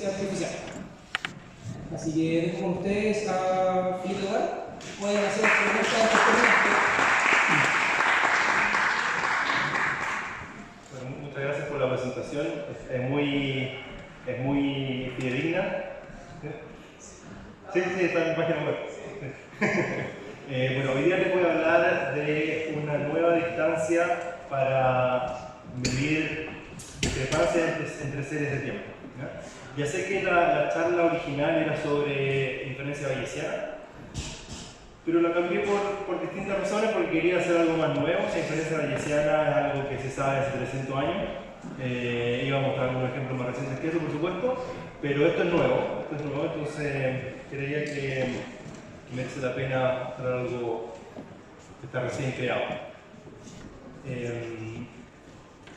inteligencia artificial. Así que dejo con ustedes a Felipe Duarte. Pueden hacer preguntas pertinentes. Bueno, muchas gracias por la presentación. Es muy fidedigna. Sí, está en la página web. Bueno, hoy día les voy a hablar de una nueva distancia para medir discrepancias entre series de tiempo. Ya sé que la charla original era sobre diferencia bayesiana, pero la cambié por distintas razones, porque quería hacer algo más nuevo. La diferencia bayesiana es algo que se sabe hace 300 años. Iba a mostrar unos ejemplos más recientes que eso, por supuesto, pero esto es nuevo, entonces creía que merece la pena mostrar algo que está recién creado.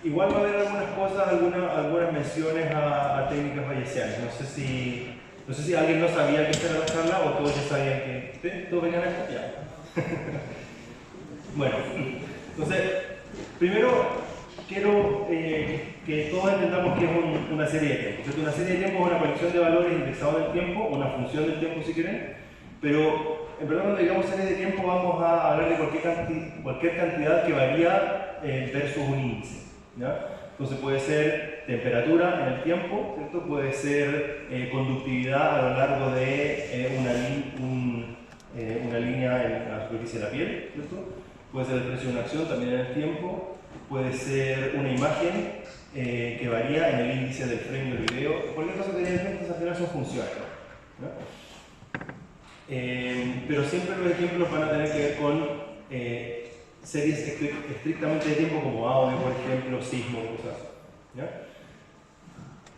Igual va a haber algunas cosas, algunas menciones a técnicas bayesianas. No sé si alguien no sabía que esta era la charla o todos ya sabían que... ¿Sí? ¿Todos venían a esto? Ya. Bueno, entonces, primero quiero que todos entendamos que es una serie de tiempo. ¿Cierto? Una serie de tiempo es una colección de valores indexados en el tiempo, una función del tiempo si quieren, pero en verdad cuando digamos serie de tiempo vamos a hablar de cualquier cantidad que varía versus un índice. ¿Ya? Entonces puede ser temperatura en el tiempo, ¿cierto? Puede ser conductividad a lo largo de una línea en la superficie de la piel, ¿cierto? Puede ser el precio de una acción también en el tiempo, puede ser una imagen que varía en el índice del frame del video. Cualquier cosa que tiene efectos al final son funciones, ¿no? Pero siempre los ejemplos van a tener que ver con series estrictamente de tiempo como audio, por ejemplo, sismo, cosas así. ¿Ya?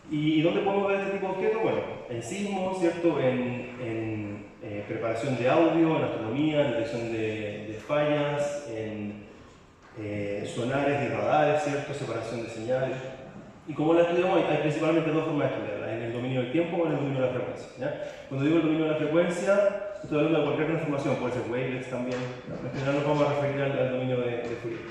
¿Y dónde podemos ver este tipo de objetos? Bueno, en sismo, ¿cierto? En preparación de audio, en astronomía, en detección de fallas, en sonares y radares, ¿cierto? Separación de señales. Y como la estudiamos, hay principalmente dos formas de estudiarla, en el dominio del tiempo o en el dominio de la frecuencia. ¿Ya? Cuando digo el dominio de la frecuencia, estoy hablando de cualquier transformación, puede ser wavelets también. En general nos vamos a referir al dominio de Fourier.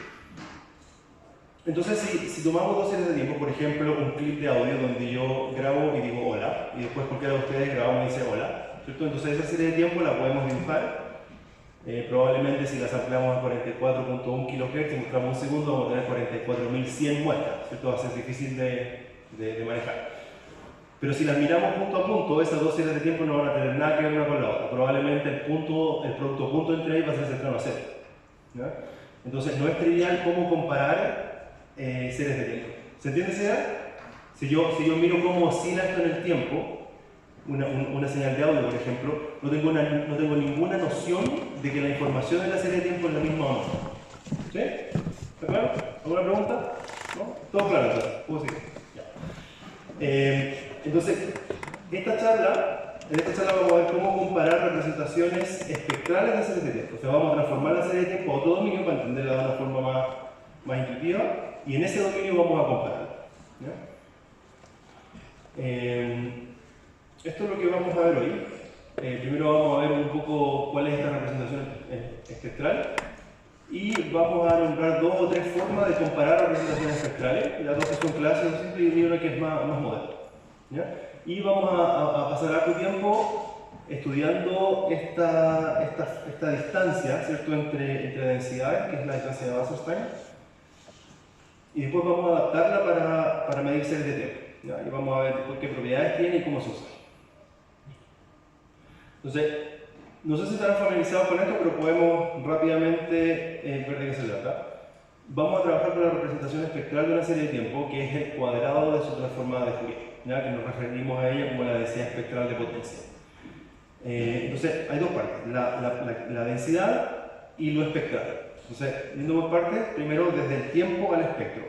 Entonces, si tomamos dos series de tiempo, por ejemplo, un clip de audio donde yo grabo y digo hola, y después cualquiera de ustedes graba y dice hola, ¿cierto? Entonces esa serie de tiempo la podemos dibujar. Probablemente si las ampliamos a 44.1 kHz y mostramos un segundo, vamos a tener 44.100 muestras, ¿cierto? Va a ser difícil de manejar. Pero si las miramos punto a punto, esas dos series de tiempo no van a tener nada que ver una con la otra. Probabelmente el producto punto entre ellos va a ser cercano a cero. ¿Ya? Entonces no es trivial cómo comparar series de tiempo. ¿Se entiende esa idea? Si yo miro cómo oscila esto en el tiempo, una señal de audio, por ejemplo, no tengo ninguna noción de que la información de la serie de tiempo es la misma o no. ¿Sí? ¿Está claro? ¿Alguna pregunta? ¿No? ¿Todo claro entonces? ¿Puedo seguir? Ya. Entonces, en esta charla vamos a ver cómo comparar representaciones espectrales de series de tiempo. O sea, vamos a transformar la serie de tiempo a otro dominio para entenderla de una forma más intuitiva, y en ese dominio vamos a compararla. Esto es lo que vamos a ver hoy. Primero vamos a ver un poco cuál es esta representación espectral y vamos a nombrar dos o tres formas de comparar representaciones espectrales. Las dos que son clásicas simples y una que es más moderna. ¿Ya? Y vamos a pasar harto tiempo estudiando esta distancia, ¿cierto? entre densidades, que es la distancia de Wasserstein, y después vamos a adaptarla para medir series de tiempo. ¿Ya? Y vamos a ver qué propiedades tiene y cómo se usa. Entonces, no sé si estarán familiarizados con esto, pero podemos rápidamente ver de qué se trata. Vamos a trabajar con la representación espectral de una serie de tiempo, que es el cuadrado de su transformada de Fourier, ¿ya? Que nos referimos a ella como la densidad espectral de potencia. Entonces, hay dos partes, la densidad y lo espectral. Entonces, viendo por partes, primero desde el tiempo al espectro.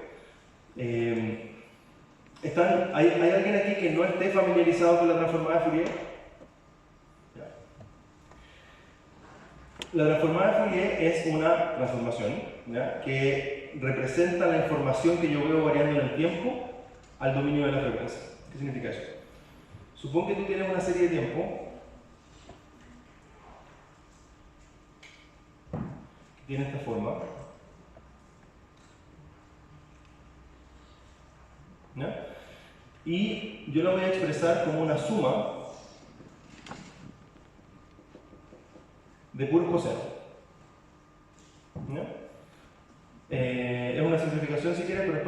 ¿Hay alguien aquí que no esté familiarizado con la transformada de Fourier? La transformada de Fourier es una transformación, ¿ya? Que representa la información que yo veo variando en el tiempo al dominio de la frecuencia. ¿Qué significa eso? Supón que tú tienes una serie de tiempo que tiene esta forma, ¿ya? y yo la voy a expresar como una suma de puros cosenos. ¿Ya? Es una simplificación si quieres, pero es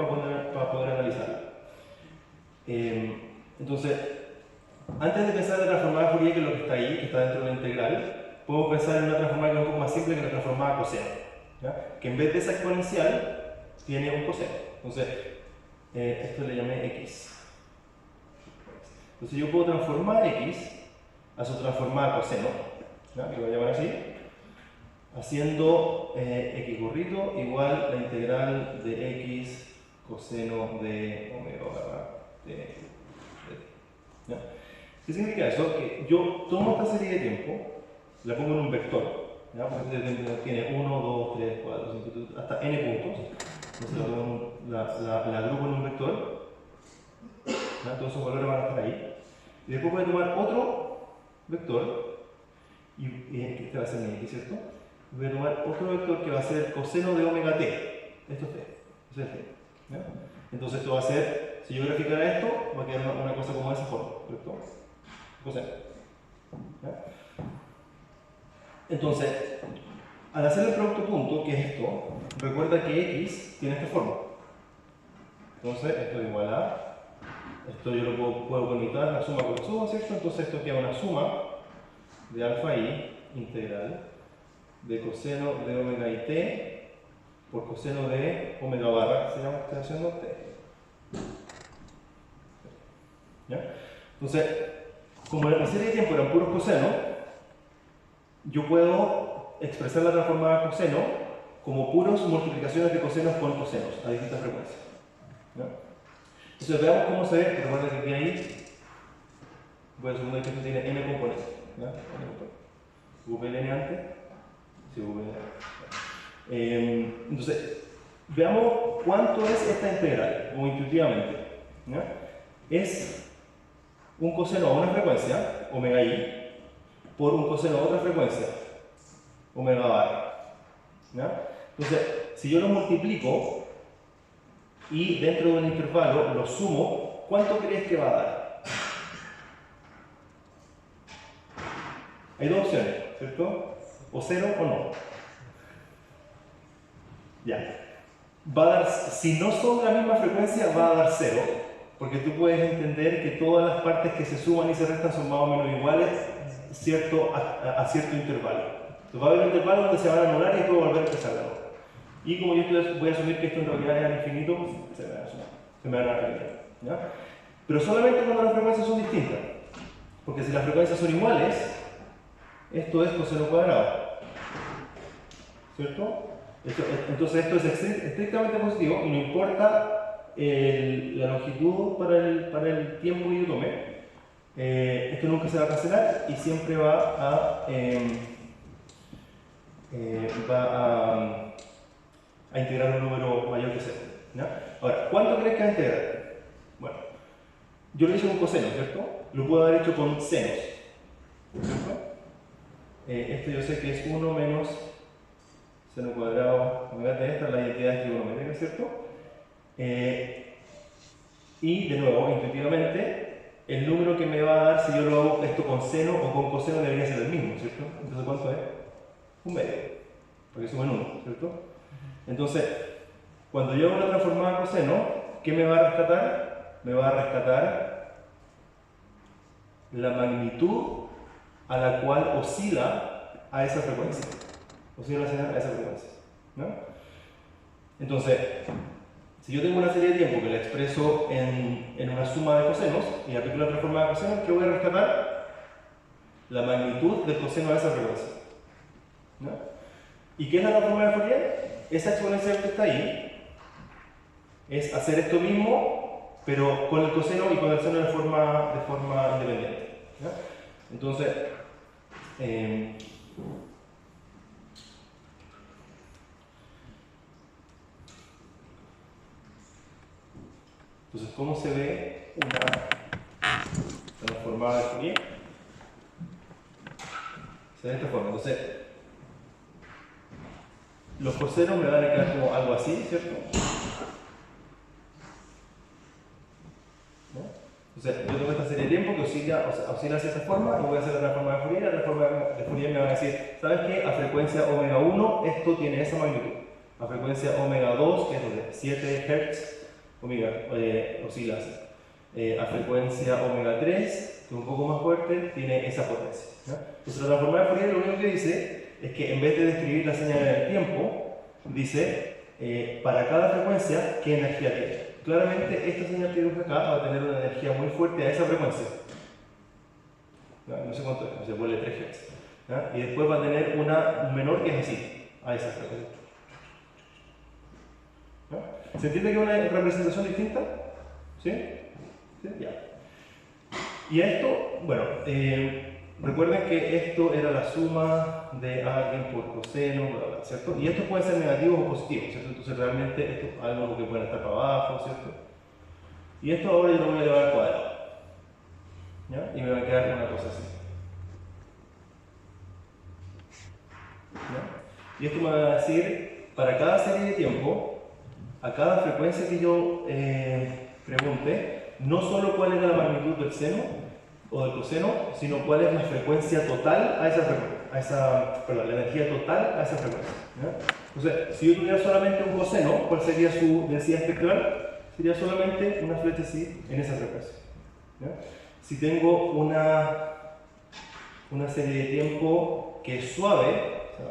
para poder analizarla. Entonces, antes de pensar en la transformada Fourier, que es lo que está ahí, que está dentro de la integral, podemos pensar en una transformada que es un poco más simple que la transformada coseno, ¿ya? Que en vez de esa exponencial tiene un coseno. Entonces, esto le llamé x. Entonces yo puedo transformar x a su transformada coseno, ¿ya? Que lo voy a llamar así, haciendo x gorrito igual la integral de x coseno de omega barra de ¿ya? ¿Qué significa eso? Que yo tomo esta serie de tiempo, la pongo en un vector, ¿ya? Porque este tiempo tiene 1, 2, 3, 4, 5, hasta n puntos. Entonces la agrupo en un vector, ¿ya? Todos esos valores van a estar ahí. Y después voy a tomar otro vector, que este va a ser mi x, ¿cierto? Voy a tomar otro vector que va a ser el coseno de omega t. Esto es t. Este es t. ¿Ya? Entonces esto va a ser, si yo graficara esto, va a quedar una cosa como de esa forma, ¿cierto? Coseno. ¿Ya? Entonces, al hacer el producto punto, que es esto, recuerda que x tiene esta forma. Entonces, esto es igual a... Esto yo lo puedo conectar, la suma con la suma, ¿cierto? Entonces esto queda una suma de alfa i integral de coseno de omega i t por coseno de omega barra, que se llama estoy haciendo t. ¿Ya? Entonces, como la serie de tiempo eran puros cosenos, yo puedo expresar la transformada coseno como puros multiplicaciones de cosenos con cosenos a distintas frecuencias. ¿Ya? Entonces veamos cómo se ve. Recuerda que aquí ahí voy a suponer que esto tiene n componentes. ¿Ya? ¿Hubo n antes? Sí, hubo n. Entonces, veamos cuánto es esta integral, o intuitivamente. ¿Ya? Es un coseno a una frecuencia, omega i, por un coseno a otra frecuencia, omega barra. ¿Ya? Entonces, si yo lo multiplico y dentro de un intervalo lo sumo, ¿cuánto crees que va a dar? Hay dos opciones, ¿cierto? O 0 o no. Ya. Va a dar, si no son la misma frecuencia, va a dar 0, porque tú puedes entender que todas las partes que se suman y se restan son más o menos iguales a cierto intervalo. Entonces va a haber un intervalo donde se van a anular y después volver a empezar de nuevo. Y como yo voy a asumir que esto en realidad es al infinito, se me van a repetir. ¿Ya? Pero solamente cuando las frecuencias son distintas. Porque si las frecuencias son iguales, esto es coseno cuadrado. ¿Cierto? Entonces esto es estrictamente positivo y no importa la longitud para el tiempo que yo tome. Esto nunca se va a cancelar y siempre va a integrar un número mayor que 0. ¿Ya? Ahora, ¿cuánto crees que va a integrar? Bueno, yo lo hice con coseno, ¿cierto? Lo puedo haber hecho con senos, ¿cierto? Esto yo sé que es 1 menos seno cuadrado omega t, esta es la identidad trigonométrica, ¿cierto? Y de nuevo, intuitivamente, el número que me va a dar si yo lo hago esto con seno o con coseno debería ser el mismo, ¿cierto? Entonces, ¿cuánto es? Un medio, porque suman 1, ¿cierto? Entonces, cuando yo hago la transformada coseno, ¿qué me va a rescatar? Me va a rescatar la magnitud a la cual oscila a esa frecuencia. Oscila a esa frecuencia. ¿No? Entonces, si yo tengo una serie de tiempo que la expreso en una suma de cosenos y aplico la transformada coseno, ¿qué voy a rescatar? La magnitud del coseno de esa frecuencia. ¿No? ¿Y qué es la transformada de Fourier? Esa exponencial que está ahí es hacer esto mismo, pero con el coseno y con el seno de forma independiente. ¿Ya? Entonces, ¿cómo se ve una transformada de Fourier? Se ve de esta forma. Entonces, los cosenos me van a quedar como algo así, ¿cierto? ¿No? Entonces, yo tengo esta serie de tiempo que oscila hacia esa forma y voy a hacer la transforma de Fourier. La transforma de Fourier me va a decir, ¿sabes qué? A frecuencia omega 1 esto tiene esa magnitud. A frecuencia omega 2, que es donde 7 Hz, oscila así. A frecuencia omega 3, que es un poco más fuerte, tiene esa potencia. ¿No? Entonces, la transforma de Fourier lo único que dice es que en vez de describir la señal en el tiempo, dice para cada frecuencia qué energía tiene. Claramente esta señal que dibuja acá va a tener una energía muy fuerte a esa frecuencia. No sé cuánto es, se vuelve 3 Hz. ¿Ya? Y después va a tener una menor que es así, a esa frecuencia. ¿Ya? ¿Se entiende que es una representación distinta? ¿Sí? ¿Sí? Ya. Y esto, bueno, recuerden que esto era la suma de alguien por coseno, bla, bla, ¿cierto? Y estos pueden ser negativos o positivos, ¿cierto? Entonces realmente esto es algo que puede estar para abajo, ¿cierto? Y esto ahora yo lo voy a elevar al cuadrado, ¿ya? Y me va a quedar una cosa así. ¿Ya? Y esto me va a decir, para cada serie de tiempo, a cada frecuencia que yo pregunte, no solo cuál era la magnitud del seno o del coseno, sino cuál es la frecuencia total a esa frecuencia, perdón, la energía total a esa frecuencia. ¿Ya? Entonces, si yo tuviera solamente un coseno, ¿cuál sería su densidad espectral? Sería solamente una flecha así en esa frecuencia. ¿Ya? Si tengo una serie de tiempo que es suave, o sea,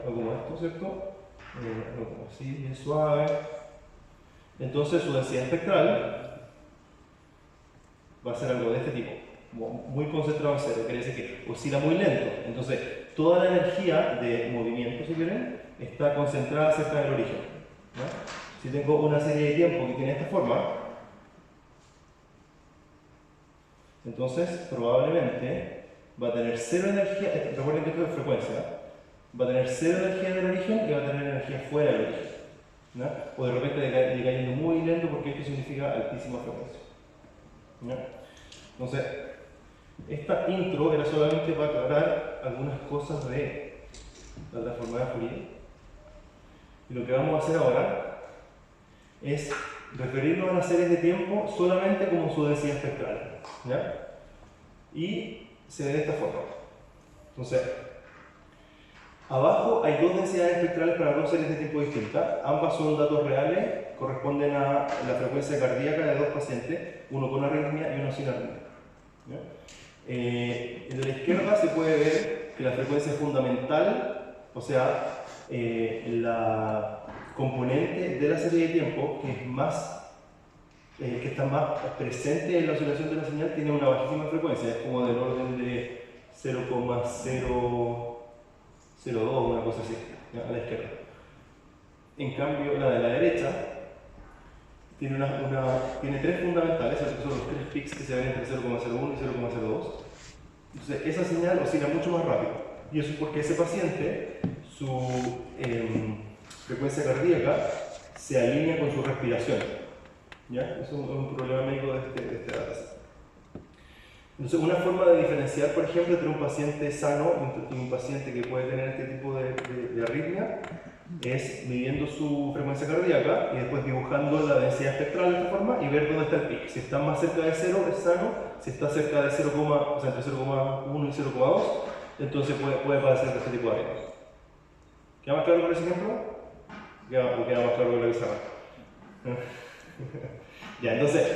algo como esto, ¿cierto? Algo como así, bien suave. Entonces su densidad espectral va a ser algo de este tipo, muy concentrado en cero, quiere decir que oscila muy lento. Entonces, toda la energía de movimiento, si quieren, está concentrada cerca del origen. ¿No? Si tengo una serie de tiempo que tiene esta forma, entonces probablemente va a tener cero energía, recuerden que esto es frecuencia, va a tener cero energía del origen y va a tener energía fuera del origen. ¿No? O de repente decayendo muy lento porque esto significa altísima frecuencia. ¿No? Entonces, esta intro era solamente para aclarar algunas cosas de la transformada de Fourier. Y lo que vamos a hacer ahora es referirnos a las series de tiempo solamente como su densidad espectral. ¿Ya? Y se ve de esta forma. Entonces, abajo hay dos densidades espectrales para dos series de tiempo distintas. Ambas son datos reales, corresponden a la frecuencia cardíaca de dos pacientes, uno con arritmia y uno sin arritmia. En la izquierda se puede ver que la frecuencia fundamental, o sea, la componente de la serie de tiempo que está más presente en la oscilación de la señal, tiene una bajísima frecuencia, es como del orden de 0,002, una cosa así, ¿ya? A la izquierda. En cambio, la de la derecha tiene tres fundamentales, que son los tres pics que se ven entre 0,01 y 0,02. Entonces, esa señal oscila mucho más rápido. Y eso es porque ese paciente, su frecuencia cardíaca se alinea con su respiración. ¿Ya? Eso es un problema médico de este dato. Entonces, una forma de diferenciar, por ejemplo, entre un paciente sano y un paciente que puede tener este tipo de arritmia es midiendo su frecuencia cardíaca y después dibujando la densidad espectral de esta forma y ver dónde está el pic. Si está más cerca de 0 es sano, si está cerca de 0, o sea, entre 0,1 y 0,2, entonces puede padecer de este tipo de arritmia. ¿Queda más claro con ese ejemplo? Queda más claro con la pizarra. Ya, entonces,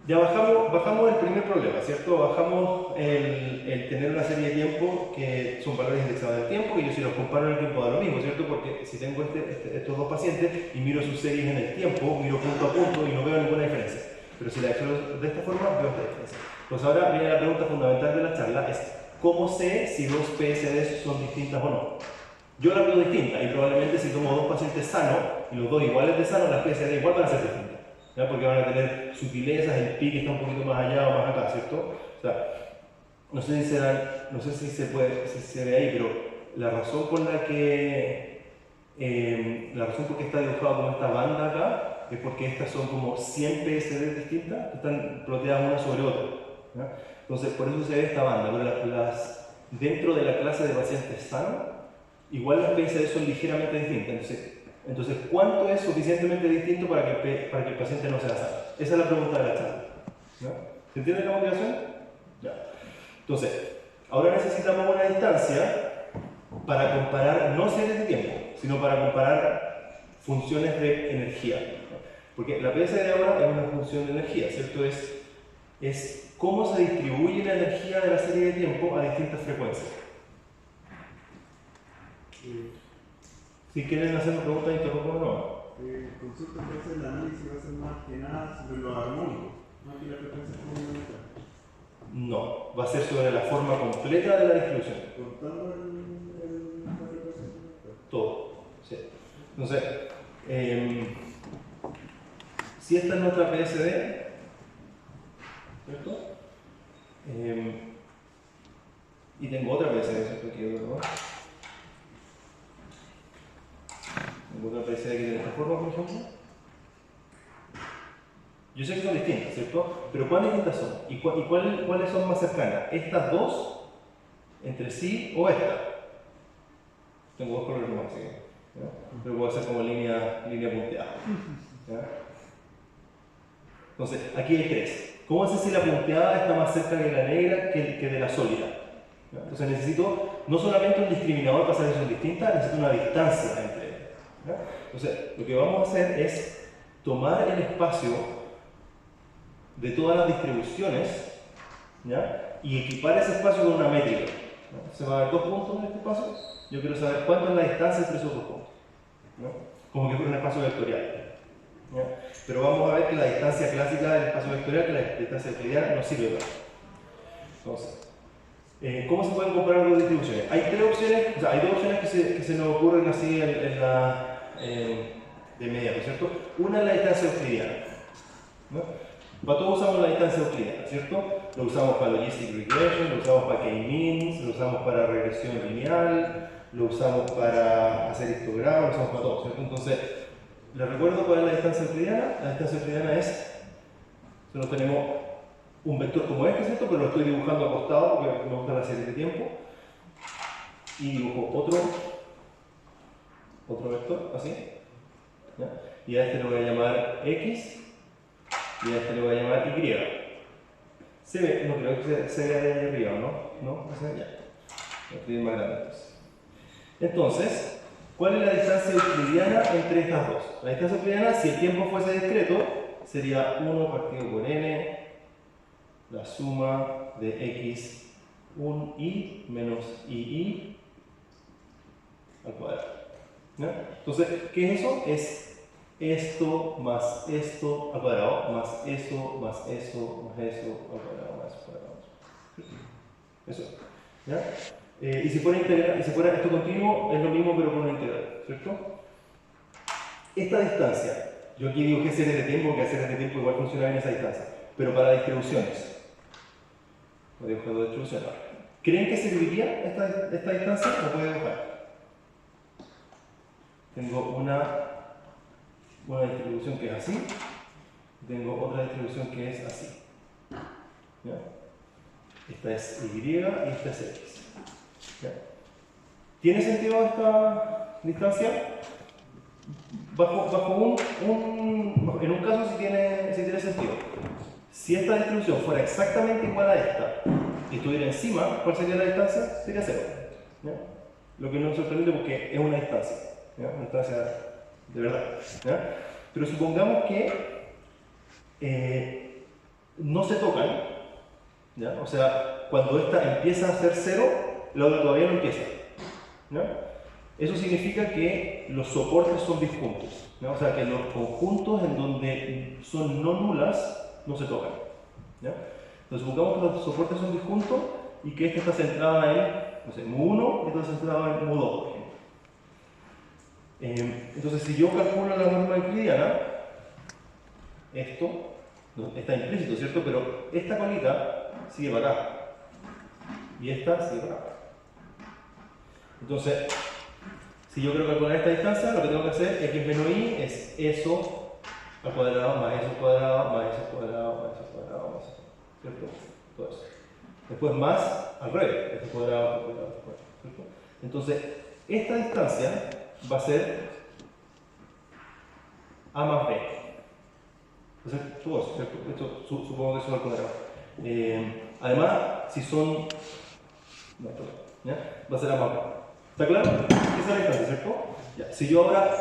ya bajamos el primer problema, ¿cierto? Bajamos el tener una serie de tiempo que son valores indexados del tiempo y yo si los comparo en el tiempo da lo mismo, ¿cierto? Porque si tengo estos dos pacientes y miro sus series en el tiempo, miro punto a punto y no veo ninguna diferencia. Pero si la excedo de esta forma, veo esta diferencia. Pues ahora viene la pregunta fundamental de la charla, es ¿cómo sé si dos PSDs son distintas o no? Yo las veo distintas y probablemente si tomo dos pacientes sanos y los dos iguales de sanos, las PSD igual van a ser distintas. ¿Ya? Porque van a tener sutilezas, el pic está un poquito más allá o más acá, ¿cierto? O sea, no sé si se ve ahí, pero la razón por la que la razón por qué está dibujado como esta banda acá es porque estas son como 100 PSD distintas que están ploteadas una sobre otra. ¿Ya? Entonces, por eso se ve esta banda, pero dentro de la clase de pacientes sanos, igual las PSD son ligeramente distintas. Entonces, ¿cuánto es suficientemente distinto para que el paciente no sea sano? Esa es la pregunta de la charla. ¿Ya? ¿Se entiende la motivación? Ya. Entonces, ahora necesitamos una distancia para comparar no series de tiempo, sino para comparar funciones de energía. ¿No? Porque la PSD de ahora es una función de energía, ¿cierto? Es cómo se distribuye la energía de la serie de tiempo a distintas frecuencias. Si quieren hacer preguntas, interrumpan o no. Consulta que hace el análisis va a ser más que nada sobre los armónicos, más que la frecuencia fundamental. No, va a ser sobre la forma completa de la distribución. Contando la frecuencia fundamental. Todo. Sí. Entonces, si esta es nuestra PSD, ¿cierto? Y tengo otra PSD, ¿cierto? Aquí, ¿no? Tengo otra PSD que tiene esta forma, por ejemplo. Yo sé que son distintas, ¿cierto? Pero ¿cuáles distintas son? ¿Y cuáles son más cercanas? ¿Estas dos entre sí o esta? Tengo dos colores más, así que, ¿ya? Pero puedo hacer como línea punteada. ¿Ya? Entonces, aquí hay tres. ¿Cómo sé si la punteada está más cerca de la negra que de la sólida? ¿Ya? Entonces necesito no solamente un discriminador para saber si son distintas, necesito una distancia entre ellas. ¿Ya? Entonces, lo que vamos a hacer es tomar el espacio de todas las distribuciones, ¿ya? Y equipar ese espacio con una métrica. ¿Ya? Se va a ver dos puntos en este espacio. Yo quiero saber cuánto es la distancia entre esos dos puntos, ¿no? Como que fuera un espacio vectorial. ¿Ya? Pero vamos a ver que la distancia clásica del espacio vectorial, que la distancia euclidiana, no sirve para. Entonces, ¿cómo se pueden comparar dos distribuciones? Hay tres opciones, o sea, hay dos opciones que se nos ocurren así de inmediato, ¿cierto? Una es la distancia euclidiana, ¿no? Para todo usamos la distancia euclidiana, ¿cierto? Lo usamos para logistic regression, lo usamos para k-means, lo usamos para regresión lineal, lo usamos para hacer histogramas, lo usamos para todo, ¿cierto? Entonces, ¿les recuerdo cuál es la distancia euclidiana? La distancia euclidiana es, nosotros tenemos un vector como este, ¿cierto? Pero lo estoy dibujando acostado porque me gusta la serie de tiempo. Y dibujo otro vector, así. ¿Ya? Y a este le voy a llamar X. Y a este le voy a llamar Y. Se ve, no creo que se vea de ahí arriba, ¿no? ¿No? Ya. Voy a escribir más grande entonces. Entonces, ¿cuál es la distancia euclidiana entre estas dos? La distancia euclidiana, si el tiempo fuese discreto, sería 1 partido por n, la suma de x, un i menos ii al cuadrado. ¿Ya? Entonces, ¿qué es eso? Es esto más esto al cuadrado, más eso, más eso, más eso al cuadrado, más eso al cuadrado. Eso. ¿Ya? Y si fuera integral, y si fuera esto continuo, es lo mismo pero con una integral, ¿cierto? Esta distancia, yo aquí digo que series de tiempo, que series de tiempo igual funciona en esa distancia, pero para distribuciones. Voy a dibujar dos distribuciones. ¿Creen que serviría esta distancia? ¿Lo puedo dibujar? Tengo una distribución que es así, tengo otra distribución que es así. ¿Ya? Esta es Y y esta es X. ¿Ya? ¿Tiene sentido esta distancia? En un caso sí tiene sentido. Si esta distribución fuera exactamente igual a esta y estuviera encima, ¿cuál sería la distancia? Sería 0. ¿Ya? Lo que no es sorprendente porque es una distancia. ¿Ya? Una distancia de verdad. ¿Ya? Pero supongamos que no se tocan. ¿Ya? O sea, cuando esta empieza a ser 0, la otra todavía no empieza. ¿Ya? Eso significa que los soportes son disjuntos. ¿Ya? O sea, que los conjuntos en donde son no nulas no se tocan. ¿Ya? Entonces, supongamos que los soportes son disjuntos y que esta está centrada en, no sé, mu1 y esta está centrada en mu2, por ejemplo. Entonces, si yo calculo la norma euclidiana, esto no, está implícito, ¿cierto? Pero esta colita sigue para acá y esta sigue para acá. Entonces, si yo quiero calcular esta distancia, lo que tengo que hacer, x menos y, es eso al cuadrado más eso al cuadrado más eso al cuadrado más eso al cuadrado más eso, ¿cierto? Todo eso. Después más al revés, eso al cuadrado, ¿cierto? Entonces, esta distancia va a ser a más b. Entonces, todo eso, ¿cierto? Esto, supongo que eso es al cuadrado. Además, si son... No, ¿ya? Va a ser a más. ¿Está claro? Esa es la distancia, ¿cierto? Ya. Si yo ahora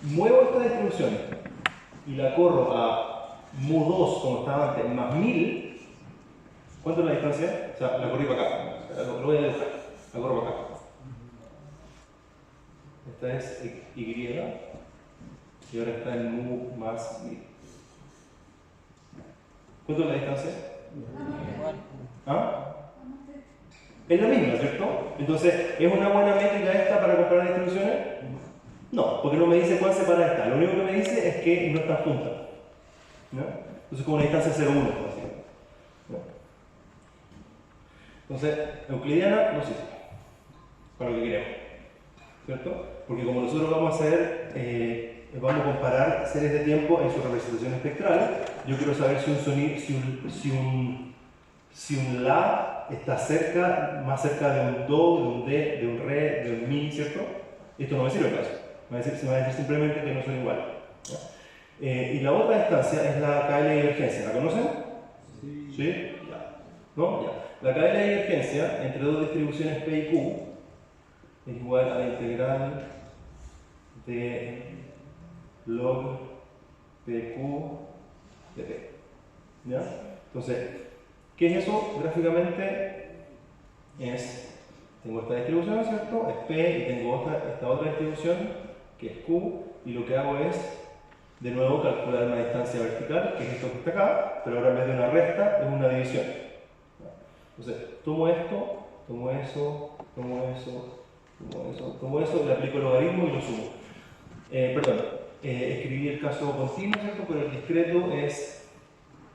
muevo esta distribución y la corro a mu2 como estaba antes, más 1000, ¿cuánto es la distancia? O sea, la corrí para acá. Lo voy a dibujar. La corro para acá. Esta es y y ahora está en mu más 1000. ¿Cuánto es la distancia? ¿Ah? Es la misma, ¿cierto? Entonces, ¿es una buena métrica esta para comparar distribuciones? No, porque no me dice cuál separa esta. Lo único que me dice es que no están juntas. ¿No? Entonces, como una distancia 0,1, básicamente. ¿No? Entonces, euclidiana no sirve para lo que queremos, ¿cierto? Porque como nosotros vamos a hacer, vamos a comparar series de tiempo en su representación espectral, yo quiero saber si un sonido, si un la está cerca, más cerca de un do, de un de, de un re, de un mi, ¿cierto? Esto no me sirve para eso. Se me va a decir simplemente que no son iguales. Y la otra instancia es la KL de divergencia. ¿La conocen? Sí. ¿Sí? Ya. ¿No? Ya. La KL de divergencia entre dos distribuciones P y Q es igual a la integral de log PQ de P. ¿Ya? Entonces, ¿qué es eso? Gráficamente tengo esta distribución, ¿cierto? Es P y tengo esta otra distribución que es Q, y lo que hago es, de nuevo, calcular una distancia vertical, que es esto que está acá, pero ahora en vez de una resta, es una división. Entonces, tomo esto, tomo eso, tomo eso, tomo eso, tomo eso, le aplico el logaritmo y lo sumo. Escribí el caso continuo, ¿cierto? Pero el discreto es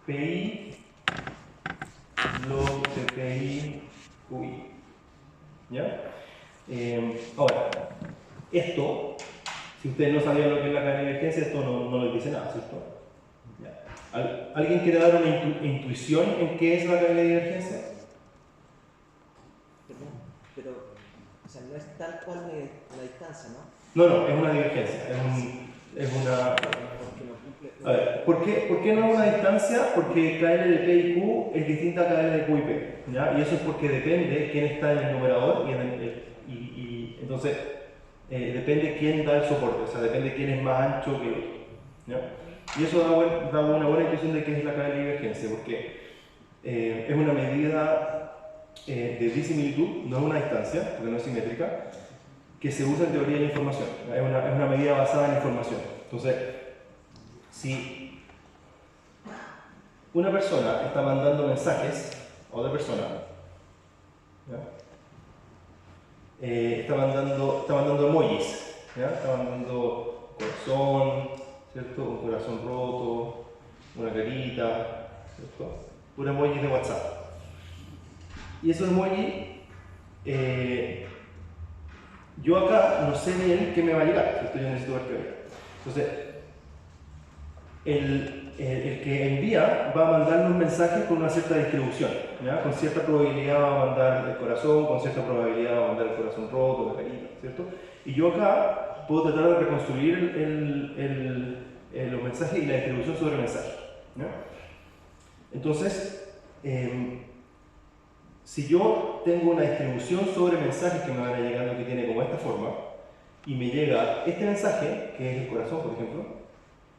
PI log de PI QI. ¿Ya? Ahora, esto, si ustedes no sabían lo que es la cadena de divergencia, esto no les dice nada, ¿cierto? ¿Ya? ¿Alguien quiere dar una intuición en qué es la cadena de divergencia? Pero, o sea, no es tal cual la distancia, ¿no? No, es una divergencia, es una... A ver, ¿por qué no es una distancia? Porque KL de P y Q es distinta a KL de Q y P, ¿ya? Y eso es porque depende quién está en el numerador y entonces depende quién da el soporte, o sea, depende quién es más ancho que el otro, ¿ya? Y eso da una buena intuición de qué es la KL de divergencia, porque es una medida de disimilitud, no es una distancia, porque no es simétrica, que se usa en teoría de la información, es una medida basada en información. Entonces, si una persona está mandando mensajes a otra persona, está mandando emojis, ¿ya? Está mandando corazón, ¿cierto? Un corazón roto, una carita, ¿cierto? Un emoji de WhatsApp. Y esos emojis, yo acá no sé bien qué me va a llegar, ¿cierto? Yo necesito ver qué va. Entonces, el que envía va a mandar un mensaje con una cierta distribución, ¿ya? Con cierta probabilidad va a mandar el corazón, con cierta probabilidad va a mandar el corazón roto, la carita, ¿cierto? Y yo acá puedo tratar de reconstruir los mensajes y la distribución sobre el mensaje, ¿ya? Entonces, si yo tengo una distribución sobre mensajes que me van a llegando que tiene como esta forma, y me llega este mensaje, que es el corazón, por ejemplo,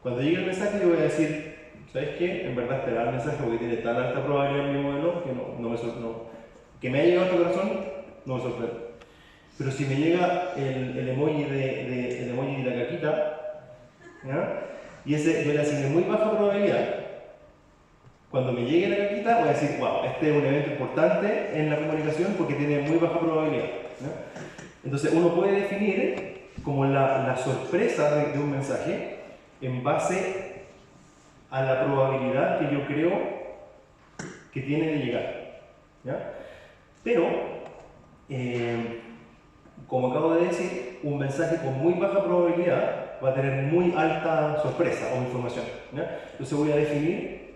cuando llegue el mensaje yo voy a decir, ¿sabes qué? En verdad esperar el mensaje porque tiene tan alta probabilidad en mi modelo que no me sorprende. Que me haya llegado este corazón no me sorprende. Pero si me llega el emoji el emoji de la caquita, ¿ya? Y ese yo le asigné muy baja probabilidad, cuando me llegue la caquita voy a decir, wow, este es un evento importante en la comunicación porque tiene muy baja probabilidad, ¿ya? Entonces uno puede definir como la sorpresa de un mensaje en base a la probabilidad que yo creo que tiene de llegar, ¿ya? Pero, como acabo de decir, un mensaje con muy baja probabilidad va a tener muy alta sorpresa o información, ¿ya? Entonces voy a definir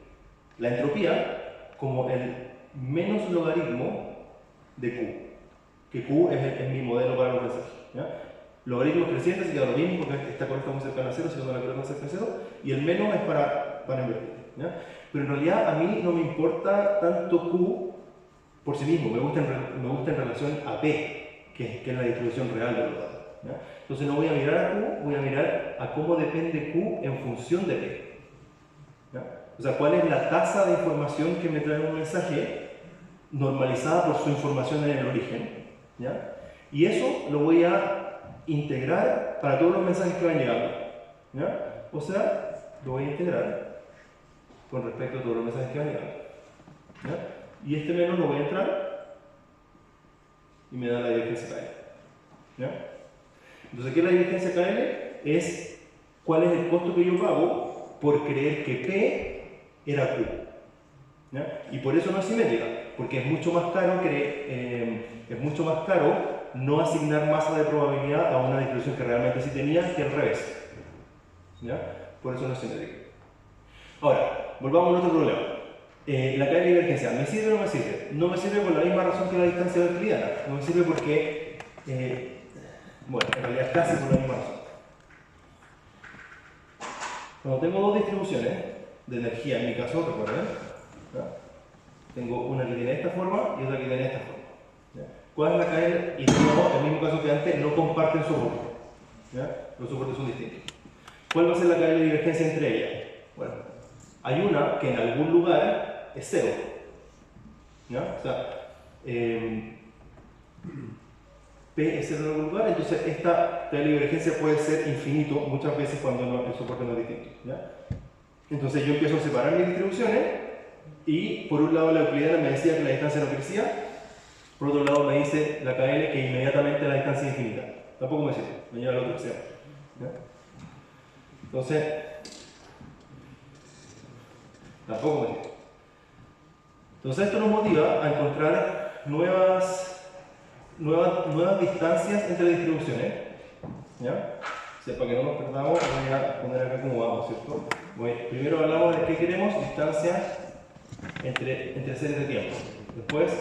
la entropía como el menos logaritmo de Q, que Q es mi modelo para los mensajes, ¿ya? Logaritmos crecientes, así que da lo mismo porque esta curva está muy cercana a cero, si no la curva está cerca a cero, y el menos es para para invertir. ¿Ya? Pero en realidad a mí no me importa tanto Q por sí mismo, me gusta en relación a P, que es la distribución real de los datos. ¿Ya? Entonces no voy a mirar a Q, voy a mirar a cómo depende Q en función de P. ¿Ya? O sea, cuál es la tasa de información que me trae un mensaje normalizada por su información en el origen. ¿Ya? Y eso lo voy a integrar para todos los mensajes que van llegando. ¿Ya? O sea, lo voy a integrar con respecto a todos los mensajes que van llegando. ¿Ya? Y este menos lo voy a entrar y me da la divergencia KL. ¿Ya? Entonces, ¿qué es la divergencia KL? Es cuál es el costo que yo pago por creer que P era Q. ¿Ya? Y por eso no es simétrica, porque es mucho más caro no asignar masa de probabilidad a una distribución que realmente sí tenía que al revés. ¿Ya? Por eso no es simétrica. Ahora, volvamos a otro problema. La KL divergencia, ¿me sirve o no me sirve? No me sirve por la misma razón que la distancia euclidiana. No me sirve porque, bueno, en realidad casi por la misma razón. Cuando tengo dos distribuciones de energía, en mi caso, recuerden, ¿ya? Tengo una que tiene esta forma y otra que tiene esta forma. ¿Ya? ¿Cuál es la KL? Y no, en el mismo caso que antes, no comparten soporte. ¿Ya? Los soportes son distintos. ¿Cuál va a ser la KL de divergencia entre ellas? Bueno, hay una que en algún lugar es cero. ¿Ya? O sea, P es cero en algún lugar, entonces esta KL de divergencia puede ser infinito muchas veces cuando el soporte no es distinto. ¿Ya? Entonces yo empiezo a separar mis distribuciones y por un lado la euclidiana me decía que la distancia no crecía, por otro lado me dice la KL que inmediatamente la distancia es infinita. Tampoco me sirve, me lleva a la otra opción. ¿Ya? Entonces, tampoco me sirve. Entonces esto nos motiva a encontrar nuevas distancias entre distribuciones. ¿Ya? O sea, para que no nos perdamos, voy a poner acá como vamos, ¿cierto? Primero hablamos de qué queremos, distancia entre series de tiempo. Después,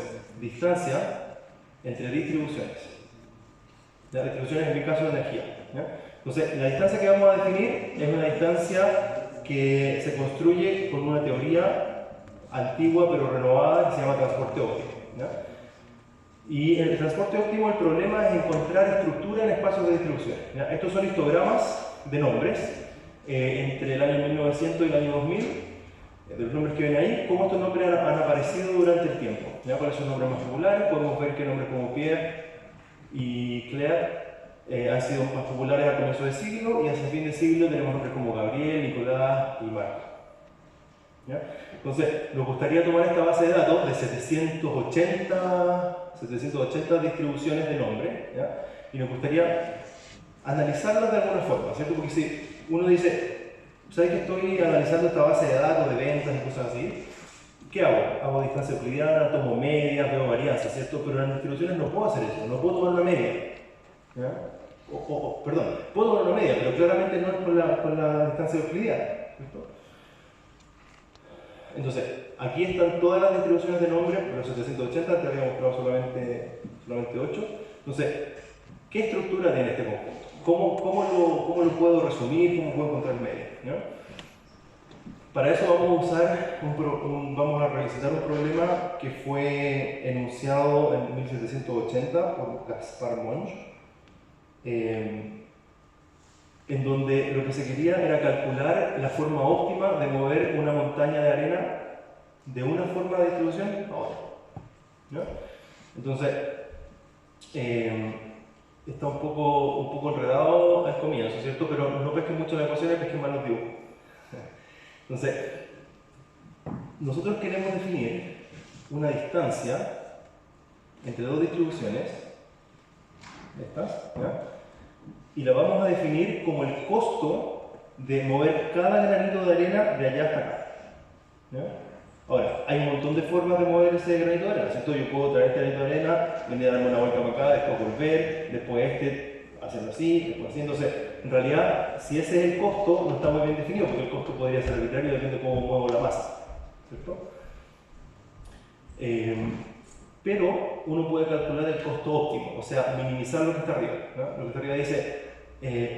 distancia entre distribuciones. Las distribuciones en mi caso de energía. ¿Ya? Entonces, la distancia que vamos a definir es una distancia que se construye con una teoría antigua pero renovada que se llama transporte óptimo. ¿Ya? Y en el transporte óptimo el problema es encontrar estructura en espacios de distribuciones. ¿Ya? Estos son histogramas de nombres entre el año 1900 y el año 2000. De los nombres que ven ahí, cómo estos nombres han aparecido durante el tiempo. ¿Ya? ¿Cuáles son los nombres más populares? Podemos ver que nombres como Pierre y Claire han sido más populares al comienzo del siglo, y hacia el fin del siglo tenemos nombres como Gabriel, Nicolás y Marc. ¿Ya? Entonces, nos gustaría tomar esta base de datos de 780 distribuciones de nombres, ¿ya? Y nos gustaría analizarlas de alguna forma, ¿cierto? Porque si uno dice, ¿sabes que estoy analizando esta base de datos de ventas y cosas así? ¿Qué hago? Hago distancia euclidiana, tomo medias, veo varianza, ¿cierto? Pero en las distribuciones no puedo hacer eso, no puedo tomar una media. ¿Ya? Perdón, puedo tomar una media, pero claramente no es con la distancia euclidiana, ¿cierto? Entonces, aquí están todas las distribuciones de nombre, los 780, te había mostrado solamente 8. Entonces, ¿qué estructura tiene este conjunto? ¿Cómo lo puedo resumir? ¿Cómo puedo encontrar media? ¿No? Para eso vamos a revisitar un problema que fue enunciado en 1780 por Gaspar Monge, en donde lo que se quería era calcular la forma óptima de mover una montaña de arena de una forma de distribución a otra. ¿No? Entonces, está un poco enredado al comienzo, ¿cierto? Pero no pesquen mucho las ecuaciones, pesquen más los dibujos. Entonces, nosotros queremos definir una distancia entre dos distribuciones, estas, ¿ya? Y la vamos a definir como el costo de mover cada granito de arena de allá hasta acá. ¿Ya? Ahora, hay un montón de formas de mover ese granito de arena, ¿cierto? Yo puedo traer este granito de arena, venir a darme una vuelta para acá, después volver, después hacerlo así, después así. Entonces, en realidad, si ese es el costo, no está muy bien definido, porque el costo podría ser arbitrario, depende de cómo muevo la masa, ¿cierto? Pero uno puede calcular el costo óptimo, o sea, minimizar lo que está arriba, ¿no? Lo que está arriba dice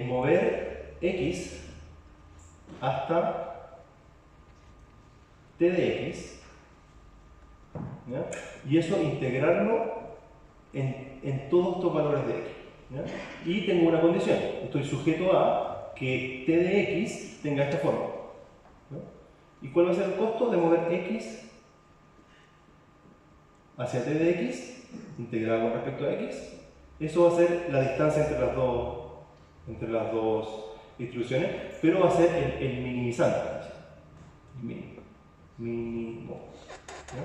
mover X hasta t de x, ¿ya? Y eso integrarlo en todos estos valores de x, ¿ya? Y tengo una condición, estoy sujeto a que t de x tenga esta forma, ¿no? ¿Y cuál va a ser el costo de mover x hacia t de x, integrado con respecto a x? Eso va a ser la distancia entre las dos distribuciones, pero va a ser el minimizante, mínimo, ¿ya?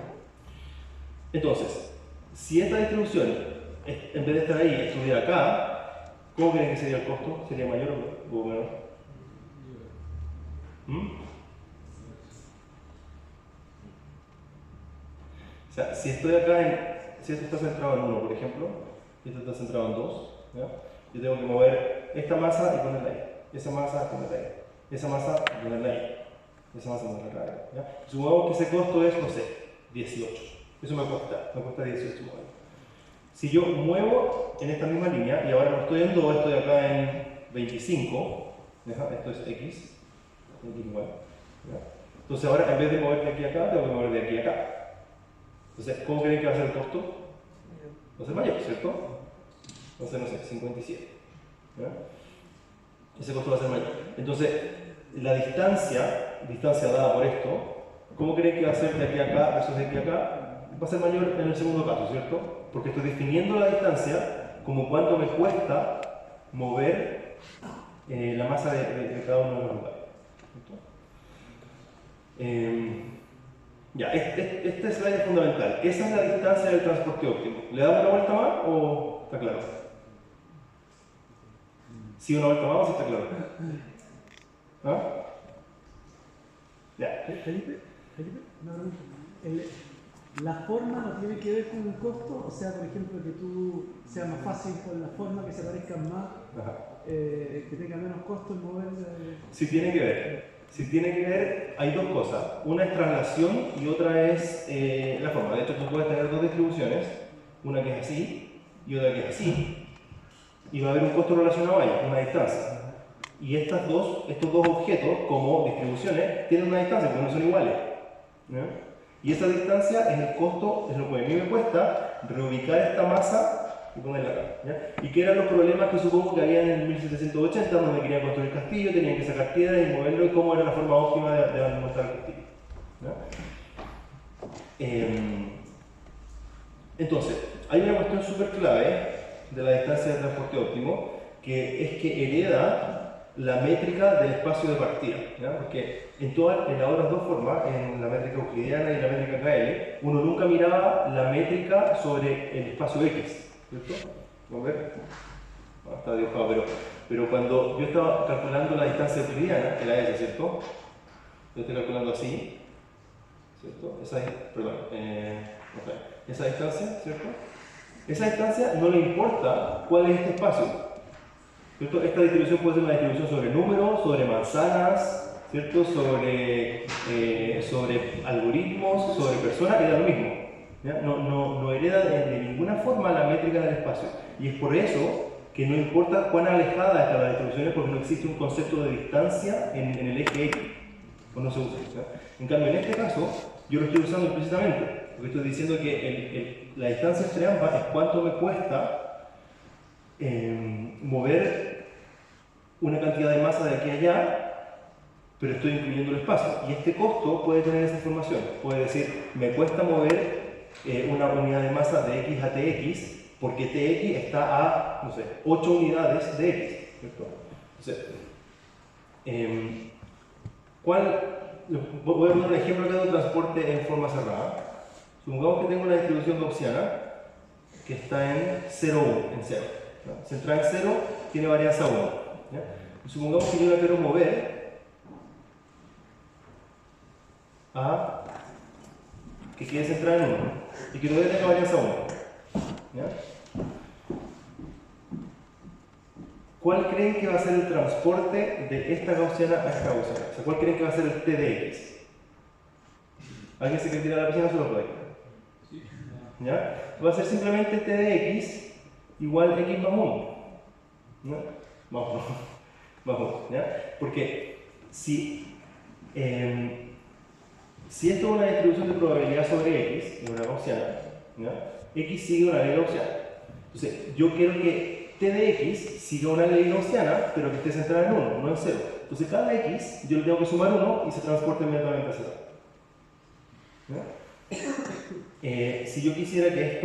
Entonces, si esta distribución, en vez de estar ahí, estuviera acá, ¿cómo creen que sería el costo? ¿Sería mayor o menor? O sea, si estoy acá, si esto está centrado en 1, por ejemplo, y esto está centrado en 2, ¿ya? Yo tengo que mover esta masa y ponerla ahí, esa masa y ponerla ahí, esa masa y ponerla ahí, esa masa y ponerla ahí, ¿ya? Supongamos que ese costo es, no sé, 18. Eso me cuesta 18 mover. Si yo muevo en esta misma línea, y ahora no estoy en 2, estoy acá en 25, ¿ya? Esto es x igual, ¿ya? Entonces ahora en vez de mover de aquí a acá, tengo que mover de aquí a acá. Entonces, ¿cómo creen que va a ser el costo? Va a ser mayor, ¿cierto? Entonces, no sé, 57. ¿Ya? Ese costo va a ser mayor. Entonces, la distancia dada por esto, ¿cómo creen que va a ser de aquí a acá versus de aquí a acá? Va a ser mayor en el segundo caso, ¿cierto? Porque estoy definiendo la distancia como cuánto me cuesta mover la masa de cada uno de los lugares. Ya, este slide es fundamental. Esa es la distancia del transporte óptimo. ¿Le damos una vuelta más o está claro? ¿Sí una vuelta más o sí está claro? ¿Ah? Ya. Felipe, una pregunta. ¿La forma no tiene que ver con el costo? O sea, por ejemplo, que tú sea más fácil con la forma, que se parezcan más, que tenga menos costo en mover. Sí tiene que ver. Si tiene que ver, hay dos cosas. Una es traslación y otra es la forma. De hecho, tú puedes tener dos distribuciones, una que es así y otra que es así, y va a haber un costo relacionado a ella, una distancia. Y estos dos objetos, como distribuciones, tienen una distancia, porque no son iguales, ¿no? Y esa distancia es el costo, es lo que a mí me cuesta reubicar esta masa y ponerla acá, ¿ya? Y que eran los problemas que supongo que había en el 1780, donde querían construir el castillo, tenían que sacar piedras y moverlo, y cómo era la forma óptima de montar el castillo, ¿ya? Entonces, hay una cuestión súper clave de la distancia de transporte óptimo, que es que hereda la métrica del espacio de partida, ¿ya? Porque en las otras dos formas, en la métrica euclidiana y la métrica KL, uno nunca miraba la métrica sobre el espacio X, ¿cierto? ¿Vamos a ver? No, está dibujado, pero cuando yo estaba calculando la distancia euclidiana, que era esa, ¿cierto? Yo estoy calculando así, ¿cierto? Esa distancia, ¿cierto? Esa distancia no le importa cuál es este espacio, ¿cierto? Esta distribución puede ser una distribución sobre números, sobre manzanas, ¿cierto? Sobre algoritmos, sobre personas, era lo mismo, ¿ya? No hereda de ninguna forma la métrica del espacio. Y es por eso que no importa cuán alejada están las distribuciones, porque no existe un concepto de distancia en el eje X, o no se usa, ¿ya? En cambio, en este caso, yo lo estoy usando implícitamente, porque estoy diciendo que la distancia entre ambas es cuánto me cuesta mover una cantidad de masa de aquí a allá, pero estoy incluyendo el espacio. Y este costo puede tener esa información. Puede decir, me cuesta mover una unidad de masa de x a tx, porque tx está a, no sé, 8 unidades de x, ¿cierto? Entonces, voy a poner un ejemplo acá de un transporte en forma cerrada. Supongamos que tengo una distribución gaussiana que está en 0, 1, en 0. ¿No? Centrada en 0 tiene varianza 1. ¿Ya? Y supongamos que yo la quiero mover a que quede centrada en 1 y que todavía tenga varianza 1. ¿Ya? ¿Cuál creen que va a ser el transporte de esta gaussiana a esta gaussiana? O sea, ¿cuál creen que va a ser el t de x? ¿Alguien se quiere tirar a la piscina? Se lo puede. ¿Ya? Va a ser simplemente t de x igual x más 1. ¿No? Vamos, ¿ya? Porque si Si esto es una distribución de probabilidad sobre X, es una gaussiana, ¿ya? X sigue una ley gaussiana. Entonces, yo quiero que T de X siga una ley gaussiana, pero que esté centrada en 1, no en 0. Entonces, cada X yo le tengo que sumar 1 y se transporta inmediatamente a 0. Si yo quisiera que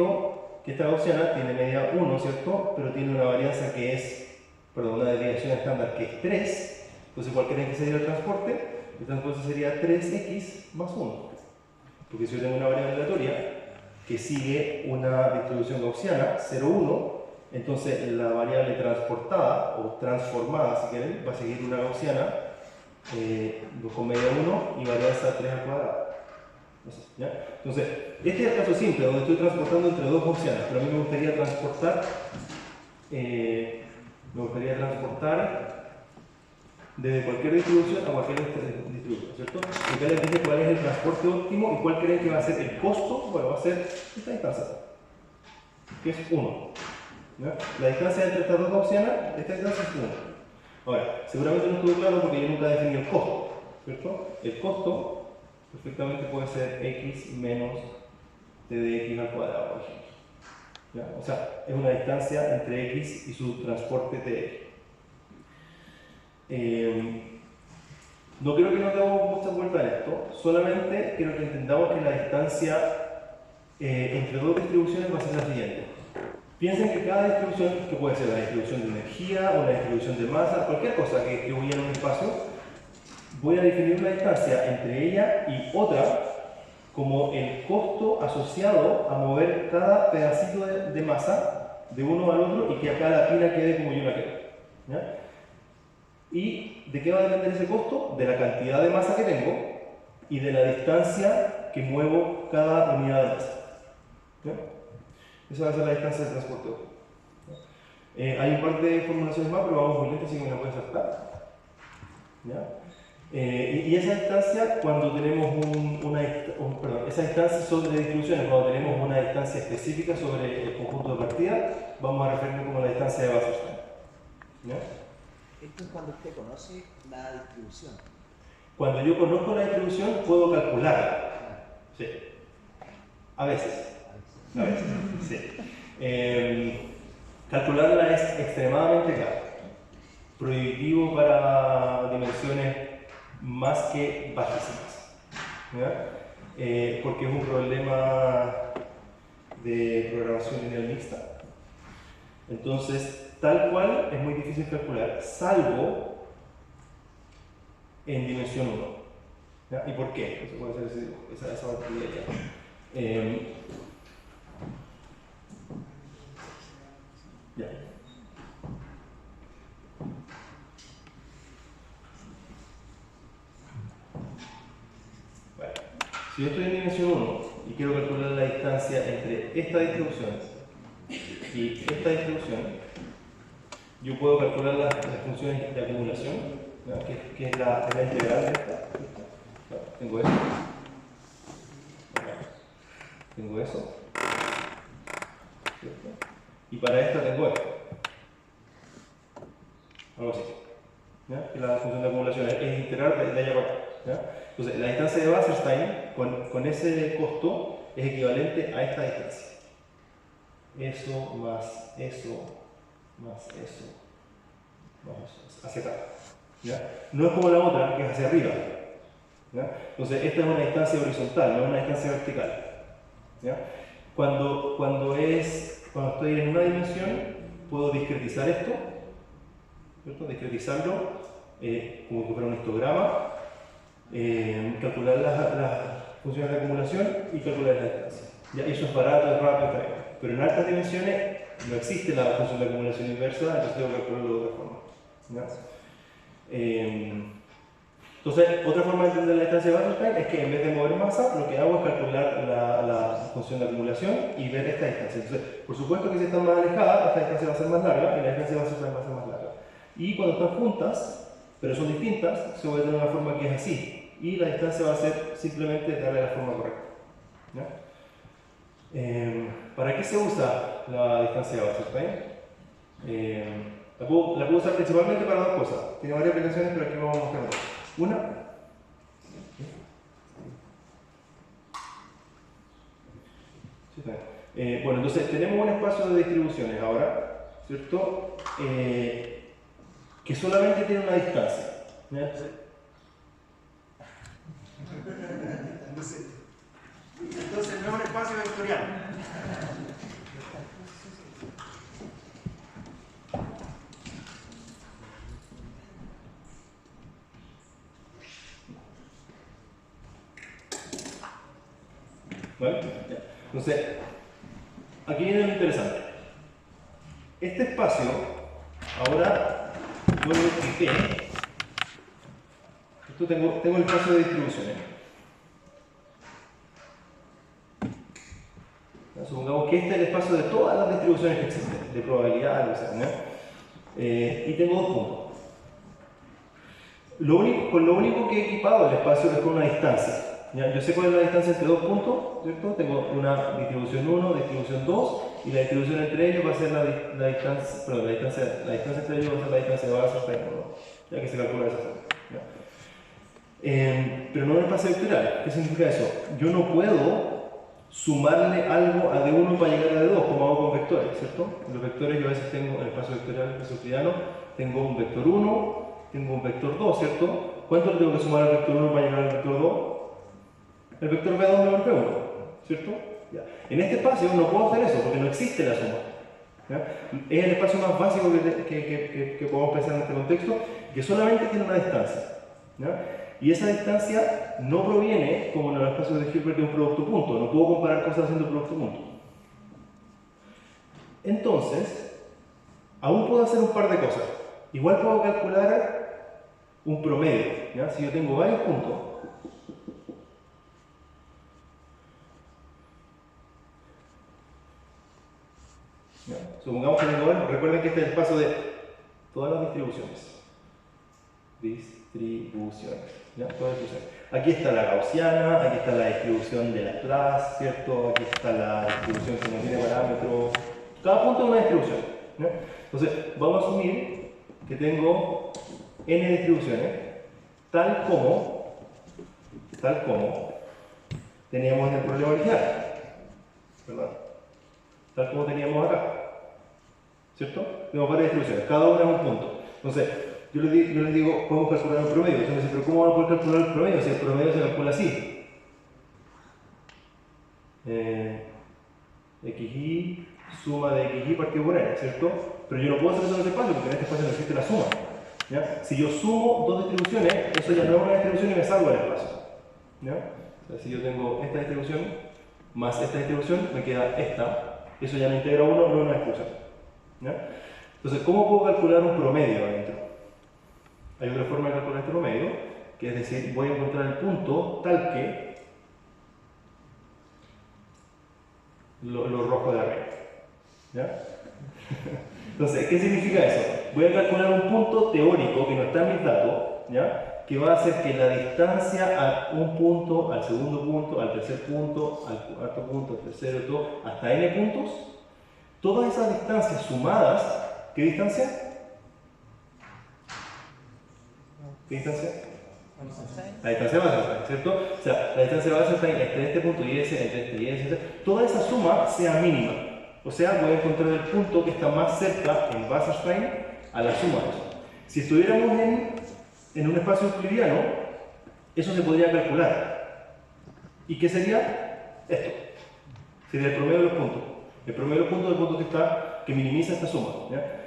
esta gaussiana tiene media 1, ¿cierto? Pero tiene una varianza que es, perdón, una desviación estándar que es 3, entonces, ¿cuál creen que sería el transporte? El transporte sería 3x más 1. Porque si yo tengo una variable aleatoria que sigue una distribución gaussiana, 0, 1, entonces la variable transportada o transformada, si quieren, va a seguir una gaussiana 2 con media 1 y varianza 3 al cuadrado. ¿Ya? Entonces, este es el caso simple, donde estoy transportando entre dos gaussianas, pero a mí me gustaría transportar desde cualquier distribución a cualquier distribución, ¿cierto? Acá les dije cuál es el transporte óptimo y cuál creen que va a ser el costo. Bueno, va a ser esta distancia, que es 1. ¿Ya? La distancia entre estas dos gaussianas, esta distancia es 1. Ahora, seguramente no estuvo claro porque yo nunca definí el costo, ¿cierto? El costo perfectamente puede ser x menos t de x al cuadrado, por ejemplo. ¿Ya? O sea, es una distancia entre x y su transporte t de x. No creo que nos demos mucha vuelta a esto, solamente quiero que entendamos que la distancia entre dos distribuciones va a ser la siguiente. Piensen que cada distribución, que puede ser la distribución de energía o la distribución de masa, cualquier cosa que distribuya en un espacio, voy a definir una distancia entre ella y otra como el costo asociado a mover cada pedacito de masa de uno al otro y que acá la pila quede como yo la quiero. ¿Ya? ¿Y de qué va a depender ese costo? De la cantidad de masa que tengo y de la distancia que muevo cada unidad de masa. ¿Ya? Esa va a ser la distancia de transporte óptimo. Hay un par de formulaciones más, pero vamos muy lento, así que me la pueden saltar. ¿Ya? Y esa distancia, cuando tenemos esa distancia sobre distribuciones, cuando tenemos una distancia específica sobre el conjunto de partida, vamos a referirnos como la distancia de Wasserstein. ¿Ya? Esto es cuando usted conoce la distribución. Cuando yo conozco la distribución, puedo calcularla. Sí. A veces. A veces. Sí. Calcularla es extremadamente caro. Prohibitivo para dimensiones más que bajísimas. ¿Ya? Porque es un problema de programación lineal mixta. Entonces, tal cual es muy difícil calcular, salvo en dimensión 1. ¿Ya? ¿Y por qué? Eso puede ser esa batería. Ya. Bueno, si yo estoy en dimensión 1 y quiero calcular la distancia entre esta distribución y esta distribución, yo puedo calcular las funciones de acumulación, ¿no? que es la integral de esta. ¿No? Tengo eso. Tengo eso. ¿Cierto? Y para esta tengo esto. Algo así. ¿Ya? Que la función de acumulación es integral de allá para acá. ¿Ya? Entonces, la distancia de Wasserstein con ese costo es equivalente a esta distancia. Eso más eso más eso. Vamos hacia acá. ¿Ya? No es como la otra, que es hacia arriba. ¿Ya? Entonces, esta es una distancia horizontal, no es una distancia vertical. ¿Ya? Cuando estoy en una dimensión, puedo discretizar esto, ¿cierto? Discretizarlo como si fuera un histograma, calcular las funciones de acumulación y calcular la distancia. ¿Ya? Eso es barato, es rápido, está bien. Pero en altas dimensiones no existe la función de acumulación inversa, entonces tengo que calcularlo de otra forma. ¿Ya? Entonces, otra forma de entender la distancia de Wasserstein es que en vez de mover masa, lo que hago es calcular la función de acumulación y ver esta distancia. Entonces, por supuesto que si están más alejadas, esta distancia va a ser más larga y la distancia de Wasserstein va a ser más larga. Y cuando están juntas, pero son distintas, se va a tener una forma que es así. Y la distancia va a ser simplemente darle la forma correcta. ¿Ya? ¿Para qué se usa la distancia de Wasserstein? La puedo usar principalmente para dos cosas. Tiene varias aplicaciones, pero aquí vamos a mostrar dos. Una, Bueno, entonces tenemos un espacio de distribuciones ahora, ¿cierto? Que solamente tiene una distancia. ¿Ya? Entonces no es un espacio vectorial. ¿Vale? Ya. Entonces, aquí viene lo interesante. Este espacio, ahora yo lo expliqué. Esto tengo el espacio de distribuciones. Supongamos que este es el espacio de todas las distribuciones que existen, de probabilidad, o sea, ¿no? Y tengo dos puntos. Con lo único que he equipado el espacio es con una distancia. ¿Ya? Yo sé cuál es la distancia entre dos puntos, ¿cierto? Tengo una distribución 1, distribución 2, y la distribución entre ellos va a ser la distancia, perdón, la distancia entre ellos va a ser la distancia de Wasserstein, ¿no? Ya que se calcula de esa forma. Pero no en espacio vectorial. ¿Qué significa eso? Yo no puedo sumarle algo a D1 para llegar a D2, como hago con vectores, ¿cierto? Los vectores yo a veces tengo, en el espacio vectorial, en el espacio euclidiano, tengo un vector 1, tengo un vector 2, ¿cierto? ¿Cuánto le tengo que sumar al vector 1 para llegar al vector 2? El vector B2 menor B1, ¿cierto? Ya. En este espacio no puedo hacer eso porque no existe la suma. ¿Ya? Es el espacio más básico que podemos pensar en este contexto, que solamente tiene una distancia. ¿Ya? Y esa distancia no proviene, como en los espacios de Hilbert, de un producto punto. No puedo comparar cosas haciendo producto punto. Entonces, aún puedo hacer un par de cosas. Igual puedo calcular un promedio. ¿Ya? Si yo tengo varios puntos, ¿ya? Supongamos que tengo varios, recuerden que este es el espacio de todas las distribuciones. ¿Ya? Todas las distribuciones. Aquí está la gaussiana, aquí está la distribución de Laplace, ¿cierto? Aquí está la distribución que no tiene parámetros. Cada punto es una distribución. ¿Ya? Entonces, vamos a asumir que tengo n distribuciones, tal como teníamos en el problema original, ¿verdad? Tal como teníamos acá, ¿cierto? Tengo varias distribuciones, cada una es un punto. Entonces, yo les digo, podemos calcular un promedio. Entonces me dicen, pero ¿cómo van a poder calcular el promedio si el promedio se calcula así? XY, suma de XY partido por N, ¿cierto? Pero yo no puedo hacer eso en este espacio porque en este espacio no existe la suma. ¿Ya? Si yo sumo dos distribuciones, eso ya no es una distribución y me salgo del espacio. ¿Ya? O sea, si yo tengo esta distribución más esta distribución, me queda esta. Eso ya no integra uno, no es una distribución. ¿Ya? Entonces, ¿cómo puedo calcular un promedio adentro? Hay otra forma de calcular este promedio, que es decir, voy a encontrar el punto tal que lo rojo de arriba. ¿Ya? Entonces, ¿qué significa eso? Voy a calcular un punto teórico que no está en mis datos, ¿ya? Que va a hacer que la distancia a un punto, al segundo punto, al tercer punto, al cuarto punto, al tercero, todo, hasta n puntos, todas esas distancias sumadas, ¿qué distancia? ¿Qué distancia? La distancia de Wasserstein, ¿cierto? O sea, la distancia de Wasserstein entre este punto y ese, entre este y ese, toda esa suma sea mínima. O sea, voy a encontrar el punto que está más cerca en Wasserstein a la suma de eso. Si estuviéramos en un espacio euclidiano, eso se podría calcular. ¿Y qué sería? Esto. Sería el promedio de los puntos. El promedio de los puntos del punto que minimiza esta suma. ¿Ya?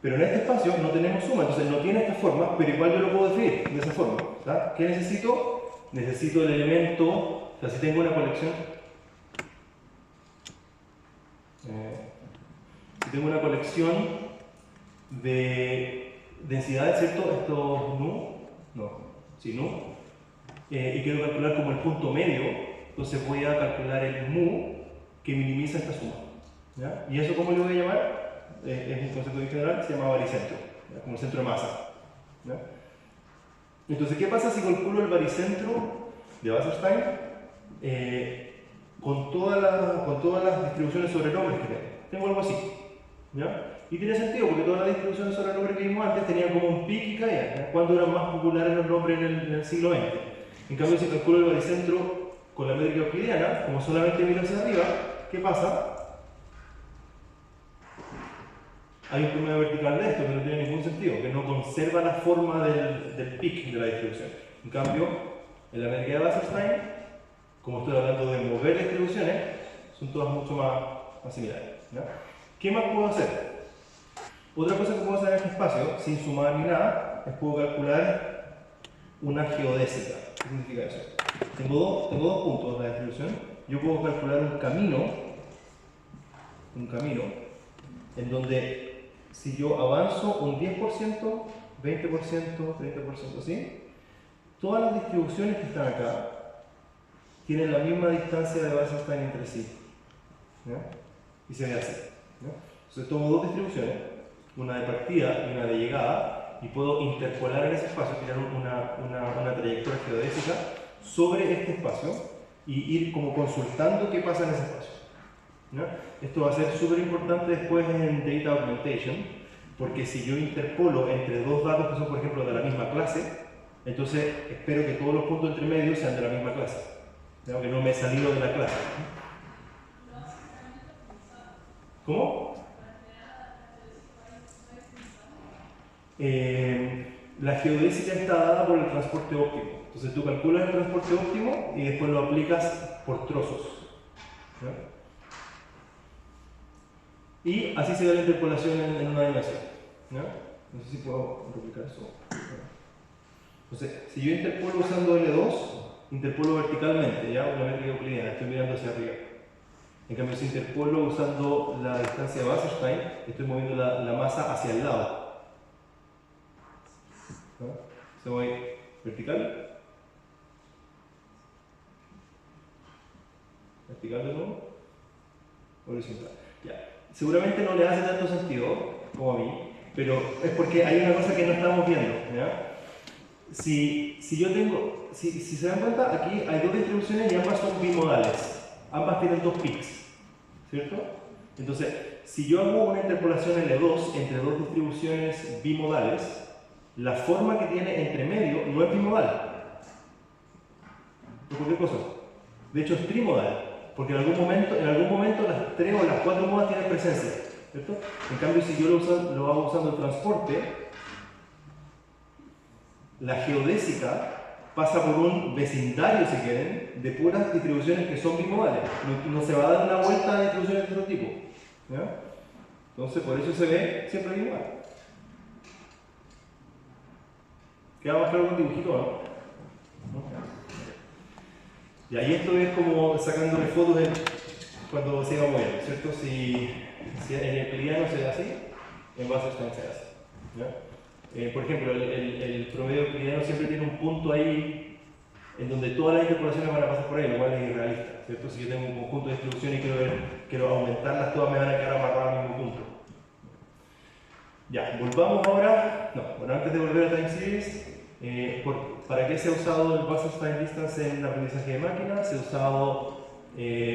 Pero en este espacio no tenemos suma, entonces no tiene esta forma, pero igual yo lo puedo definir de esa forma. ¿Tá? ¿Qué necesito? Necesito el elemento, o sea, si tengo una colección, de densidades, ¿cierto? Estos y quiero calcular como el punto medio, entonces voy a calcular el mu que minimiza esta suma. ¿Ya? ¿Y eso cómo lo voy a llamar? Es un concepto en general, se llama baricentro, ¿ya? Como el centro de masa. ¿Ya? Entonces, ¿qué pasa si calculo el baricentro de Wasserstein con todas las distribuciones sobre nombres que tengo? Tengo algo así. ¿Ya? Y tiene sentido porque todas las distribuciones sobre nombres que vimos antes tenían como un pic y caían. ¿Ya? ¿Cuándo eran más populares los nombres en el siglo XX? En cambio, si calculo el baricentro con la métrica euclidiana, como solamente miro hacia arriba, ¿qué ¿qué pasa? Hay un promedio vertical de esto que no tiene ningún sentido, que no conserva la forma del peak de la distribución. En cambio, en la métrica de Wasserstein, como estoy hablando de mover distribuciones, son todas mucho más similares. ¿Ya? ¿Qué más puedo hacer? Otra cosa que puedo hacer en este espacio, sin sumar ni nada, es puedo calcular una geodésica. ¿Qué significa eso? Tengo dos puntos de la distribución. Yo puedo calcular un camino en donde si yo avanzo un 10%, 20%, 30%, ¿sí? Todas las distribuciones que están acá tienen la misma distancia de Wasserstein entre sí. ¿Ya? Y se ve así. ¿Ya? Entonces tomo dos distribuciones, una de partida y una de llegada, y puedo interpolar en ese espacio, crear una trayectoria geodésica sobre este espacio y ir como consultando qué pasa en ese espacio. ¿Ya? Esto va a ser súper importante después en Data Augmentation, porque si yo interpolo entre dos datos que son, por ejemplo, de la misma clase, entonces espero que todos los puntos entre medio sean de la misma clase, ¿ya? Que no me he salido de la clase. ¿Cómo? La geodésica está dada por el transporte óptimo. Entonces tú calculas el transporte óptimo y después lo aplicas por trozos. ¿Ya? Y así se ve la interpolación en una dimensión. ¿Ya? No sé si puedo replicar eso. Entonces, si yo interpolo usando L2, interpolo verticalmente, ¿ya? Una métrica euclidiana, estoy mirando hacia arriba. En cambio, si interpolo usando la distancia de Wasserstein, estoy moviendo la masa hacia el lado. ¿No? Se voy vertical. Vertical de nuevo. Horizontal. Ya. Seguramente no le hace tanto sentido como a mí, pero es porque hay una cosa que no estamos viendo. ¿Ya? Si se dan cuenta, aquí hay dos distribuciones y ambas son bimodales. Ambas tienen dos peaks, ¿cierto? Entonces, si yo hago una interpolación L2 entre dos distribuciones bimodales, la forma que tiene entre medio no es bimodal. ¿Por qué cosa? De hecho es trimodal, porque en algún momento las tres o las cuatro modas tienen presencia, ¿cierto? En cambio, si yo lo hago usando el transporte, la geodésica pasa por un vecindario, si quieren, de puras distribuciones que son bimodales. No se va a dar una vuelta a distribuciones de otro tipo. ¿Ya? Entonces, por eso se ve siempre bimodal. ¿Queda más claro un dibujito o no? Y ahí esto es como sacándole fotos cuando se va moviendo, ¿cierto? Si en euclidiano se ve así, en Wasserstein se hace. ¿Ya? Por ejemplo, el promedio euclidiano siempre tiene un punto ahí en donde todas las interpolaciones van a pasar por ahí, lo cual es irrealista, ¿cierto? Si yo tengo un conjunto de distribuciones y quiero aumentarlas, todas me van a quedar amarradas al mismo punto. Ya, volvamos ahora, bueno, antes de volver a Time Series, ¿para qué se ha usado el Wasserstein Distance en aprendizaje de máquinas? Se ha usado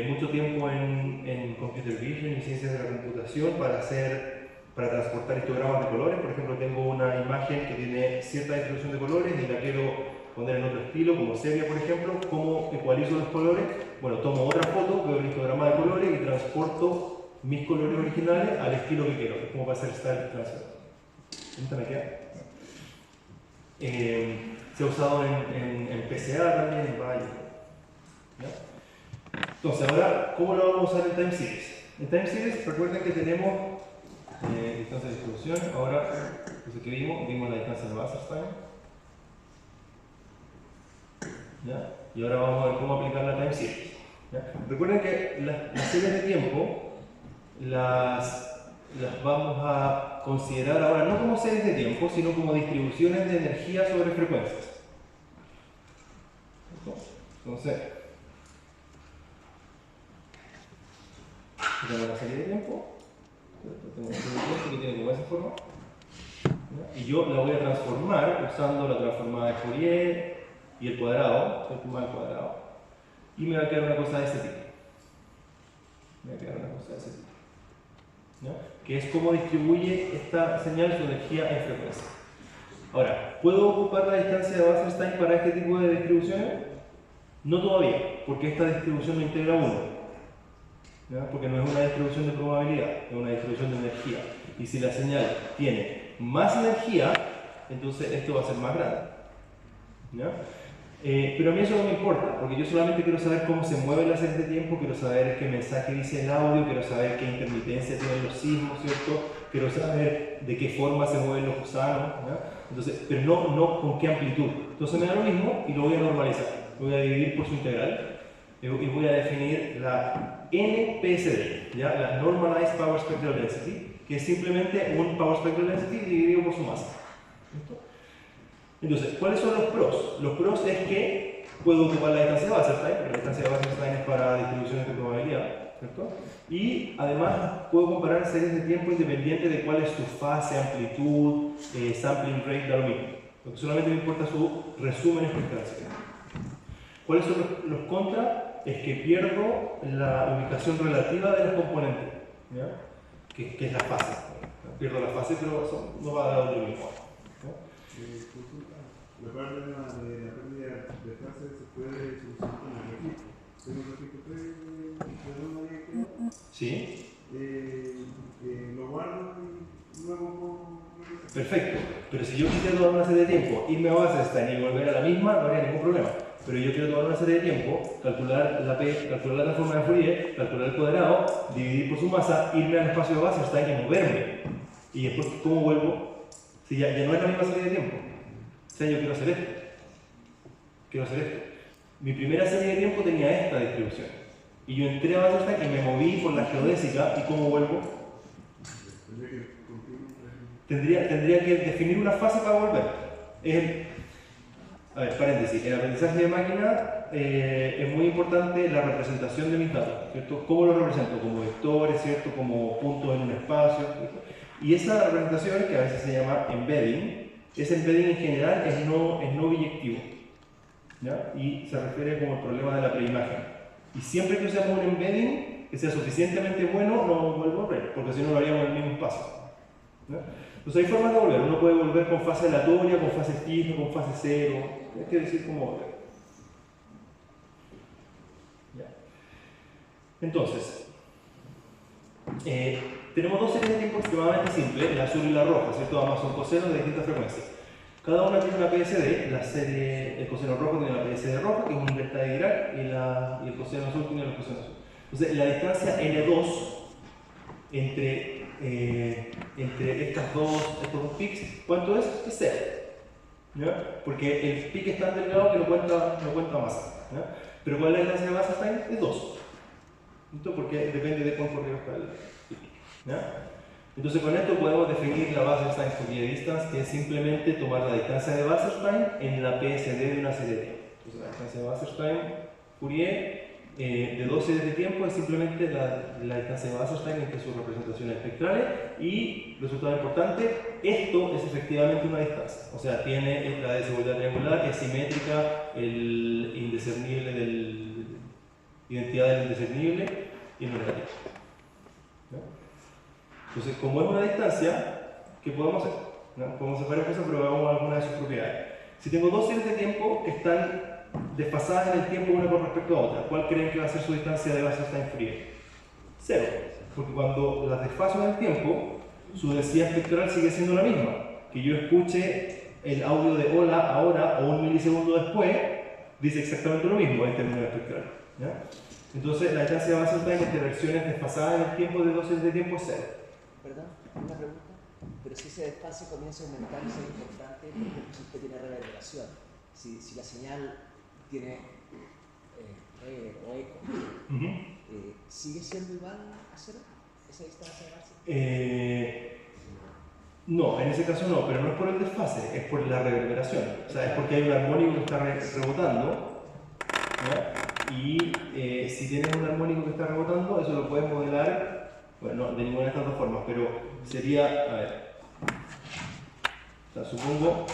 mucho tiempo en Computer Vision y ciencias de la computación para transportar histogramas de colores. Por ejemplo, tengo una imagen que tiene cierta distribución de colores y la quiero poner en otro estilo, como sepia, por ejemplo. ¿Cómo ecualizo los colores? Bueno, tomo otra foto, veo el histograma de colores y transporto mis colores originales al estilo que quiero. Es como para hacer style transfer. ¿Esta me queda? Se ha usado en PCA también, en Valle. Entonces, ahora, ¿cómo lo vamos a usar en Time Series? En Time Series, recuerden que tenemos distancia de distribución. Ahora, pues que vimos la distancia de Wasserstein. ¿Ya? Y ahora vamos a ver cómo aplicar la Time Series. ¿Ya? Recuerden que las series de tiempo las vamos a considerar ahora no como series de tiempo, sino como distribuciones de energía sobre frecuencias. Entonces, tengo una serie de tiempo, tengo una serie de tiempo que tiene como esa forma, ¿ya? Y yo la voy a transformar usando la transformada de Fourier y el cuadrado, el al cuadrado, y me va a quedar una cosa de ese tipo. ¿Ya? Que es cómo distribuye esta señal su energía en frecuencia. Ahora, ¿puedo ocupar la distancia de Wasserstein para este tipo de distribuciones? No todavía, porque esta distribución no integra 1. ¿ya? Porque no es una distribución de probabilidad, es una distribución de energía. Y si la señal tiene más energía, entonces esto va a ser más grande. ¿Ya? Pero a mí eso no me importa, porque yo solamente quiero saber cómo se mueve la serie de tiempo, quiero saber qué mensaje dice el audio, quiero saber qué intermitencia tienen los sismos, ¿cierto? Quiero saber de qué forma se mueven los gusanos, ¿ya? Entonces, pero no con qué amplitud. Entonces me da lo mismo y lo voy a normalizar. Voy a dividir por su integral y voy a definir la NPSD, ¿ya? La Normalized Power Spectral Density, que es simplemente un Power Spectral Density dividido por su masa. ¿Listo? Entonces, ¿cuáles son los pros? Los pros es que puedo ocupar la distancia de Wasserstein, porque la distancia de Wasserstein es para distribuciones de probabilidad, ¿cierto? Y además puedo comparar series de tiempo independiente de cuál es su fase, amplitud, sampling rate, da lo mismo. Lo que solamente me importa es su resumen espectral. ¿Cuáles son los contras? Es que pierdo la ubicación relativa de los componentes, ¿ya? Que es la fase. Pierdo la fase, pero eso no va a dar lo mismo. Consulta, la parte de la pérdida de fase se puede solucionar con el registro. Tengo un registro de una dirección, ¿Sí? lo guardo y luego Perfecto, pero si yo quisiera tomar una serie de tiempo, irme a Wasserstein y volver a la misma, no habría ningún problema. Pero yo quiero tomar una serie de tiempo, calcular la P, calcular la transforma de Fourier, calcular el cuadrado, dividir por su masa, irme al espacio de Wasserstein y moverme. Y después, ¿cómo vuelvo? Si ya no es la misma serie de tiempo. O sea, yo quiero hacer esto. Quiero hacer esto. Mi primera serie de tiempo tenía esta distribución. Y yo entré a Wasserstein y me moví por la geodésica. ¿Y cómo vuelvo? Tendría que definir una fase para volver. A ver, paréntesis. En el aprendizaje de máquina es muy importante la representación de mis datos, ¿cierto? ¿Cómo lo represento? Como vectores, ¿cierto? Como puntos en un espacio, ¿cierto? Y esa representación, que a veces se llama embedding, ese embedding en general es no biyectivo, ¿ya? Y se refiere como el problema de la preimagen. Y siempre que usemos un embedding que sea suficientemente bueno, no vuelvo a volver, porque si no lo haríamos en el mismo espacio, ¿ya? Entonces hay formas de volver. Uno puede volver con fase aleatoria, con fase fija, con fase cero. Hay que decir cómo volver. ¿Ya? Entonces, tenemos dos series de tiempo extremadamente simples, la azul y la roja, ¿cierto? Ambas son cosenos de distintas frecuencias. Cada una tiene una PSD, el coseno rojo tiene la PSD roja, que es una libertad de Dirac, y el coseno azul tiene el coseno azul. Entonces, la distancia N2 entre estos dos peaks, ¿cuánto es? Es 0. ¿Ya? Porque el peak es tan delgado que no cuenta masa. ¿Ya? Pero ¿cuál es la distancia de Wasserstein? Es 2. ¿Listo? Porque depende de cuánto arriba está el peak. ¿Ya? Entonces con esto podemos definir la Wasserstein Fourier distance, que es simplemente tomar la distancia de Wasserstein en la PSD de una serie de tiempo. Entonces la distancia de Wasserstein Fourier de dos series de tiempo es simplemente la distancia de Wasserstein entre sus representaciones espectrales, y resultado importante, esto es efectivamente una distancia, o sea, tiene la desigualdad triangular, es simétrica, el indiscernible identidad del indiscernible y no negativo. ¿No? Entonces, como es una distancia, ¿qué podemos hacer? ¿No? Podemos hacer varias cosas, pero veamos algunas de sus propiedades. Si tengo dos series de tiempo que están desfasadas en el tiempo una con respecto a otra, ¿cuál creen que va a ser su distancia de Wasserstein Fourier? 0, porque cuando las desfaso en el tiempo, su densidad espectral sigue siendo la misma. Que yo escuche el audio de hola ahora o un milisegundo después, dice exactamente lo mismo en términos espectrales. ¿Ya? Entonces, la distancia de Wasserstein entre versiones desfasadas en el tiempo de dos series de tiempo es 0. Perdón, una pregunta. Pero si ese desfase comienza a aumentar y ser importante, por ejemplo, si usted tiene reverberación, si la señal tiene o eco, ¿sigue siendo igual a 0 esa distancia de base? No, en ese caso no, pero no es por el desfase, es por la reverberación. O sea, es porque hay un armónico que está rebotando, ¿ya? Y si tienes un armónico que está rebotando, eso lo puedes modelar, bueno, no, de ninguna de estas dos formas, pero sería, a ver, o sea, supongo,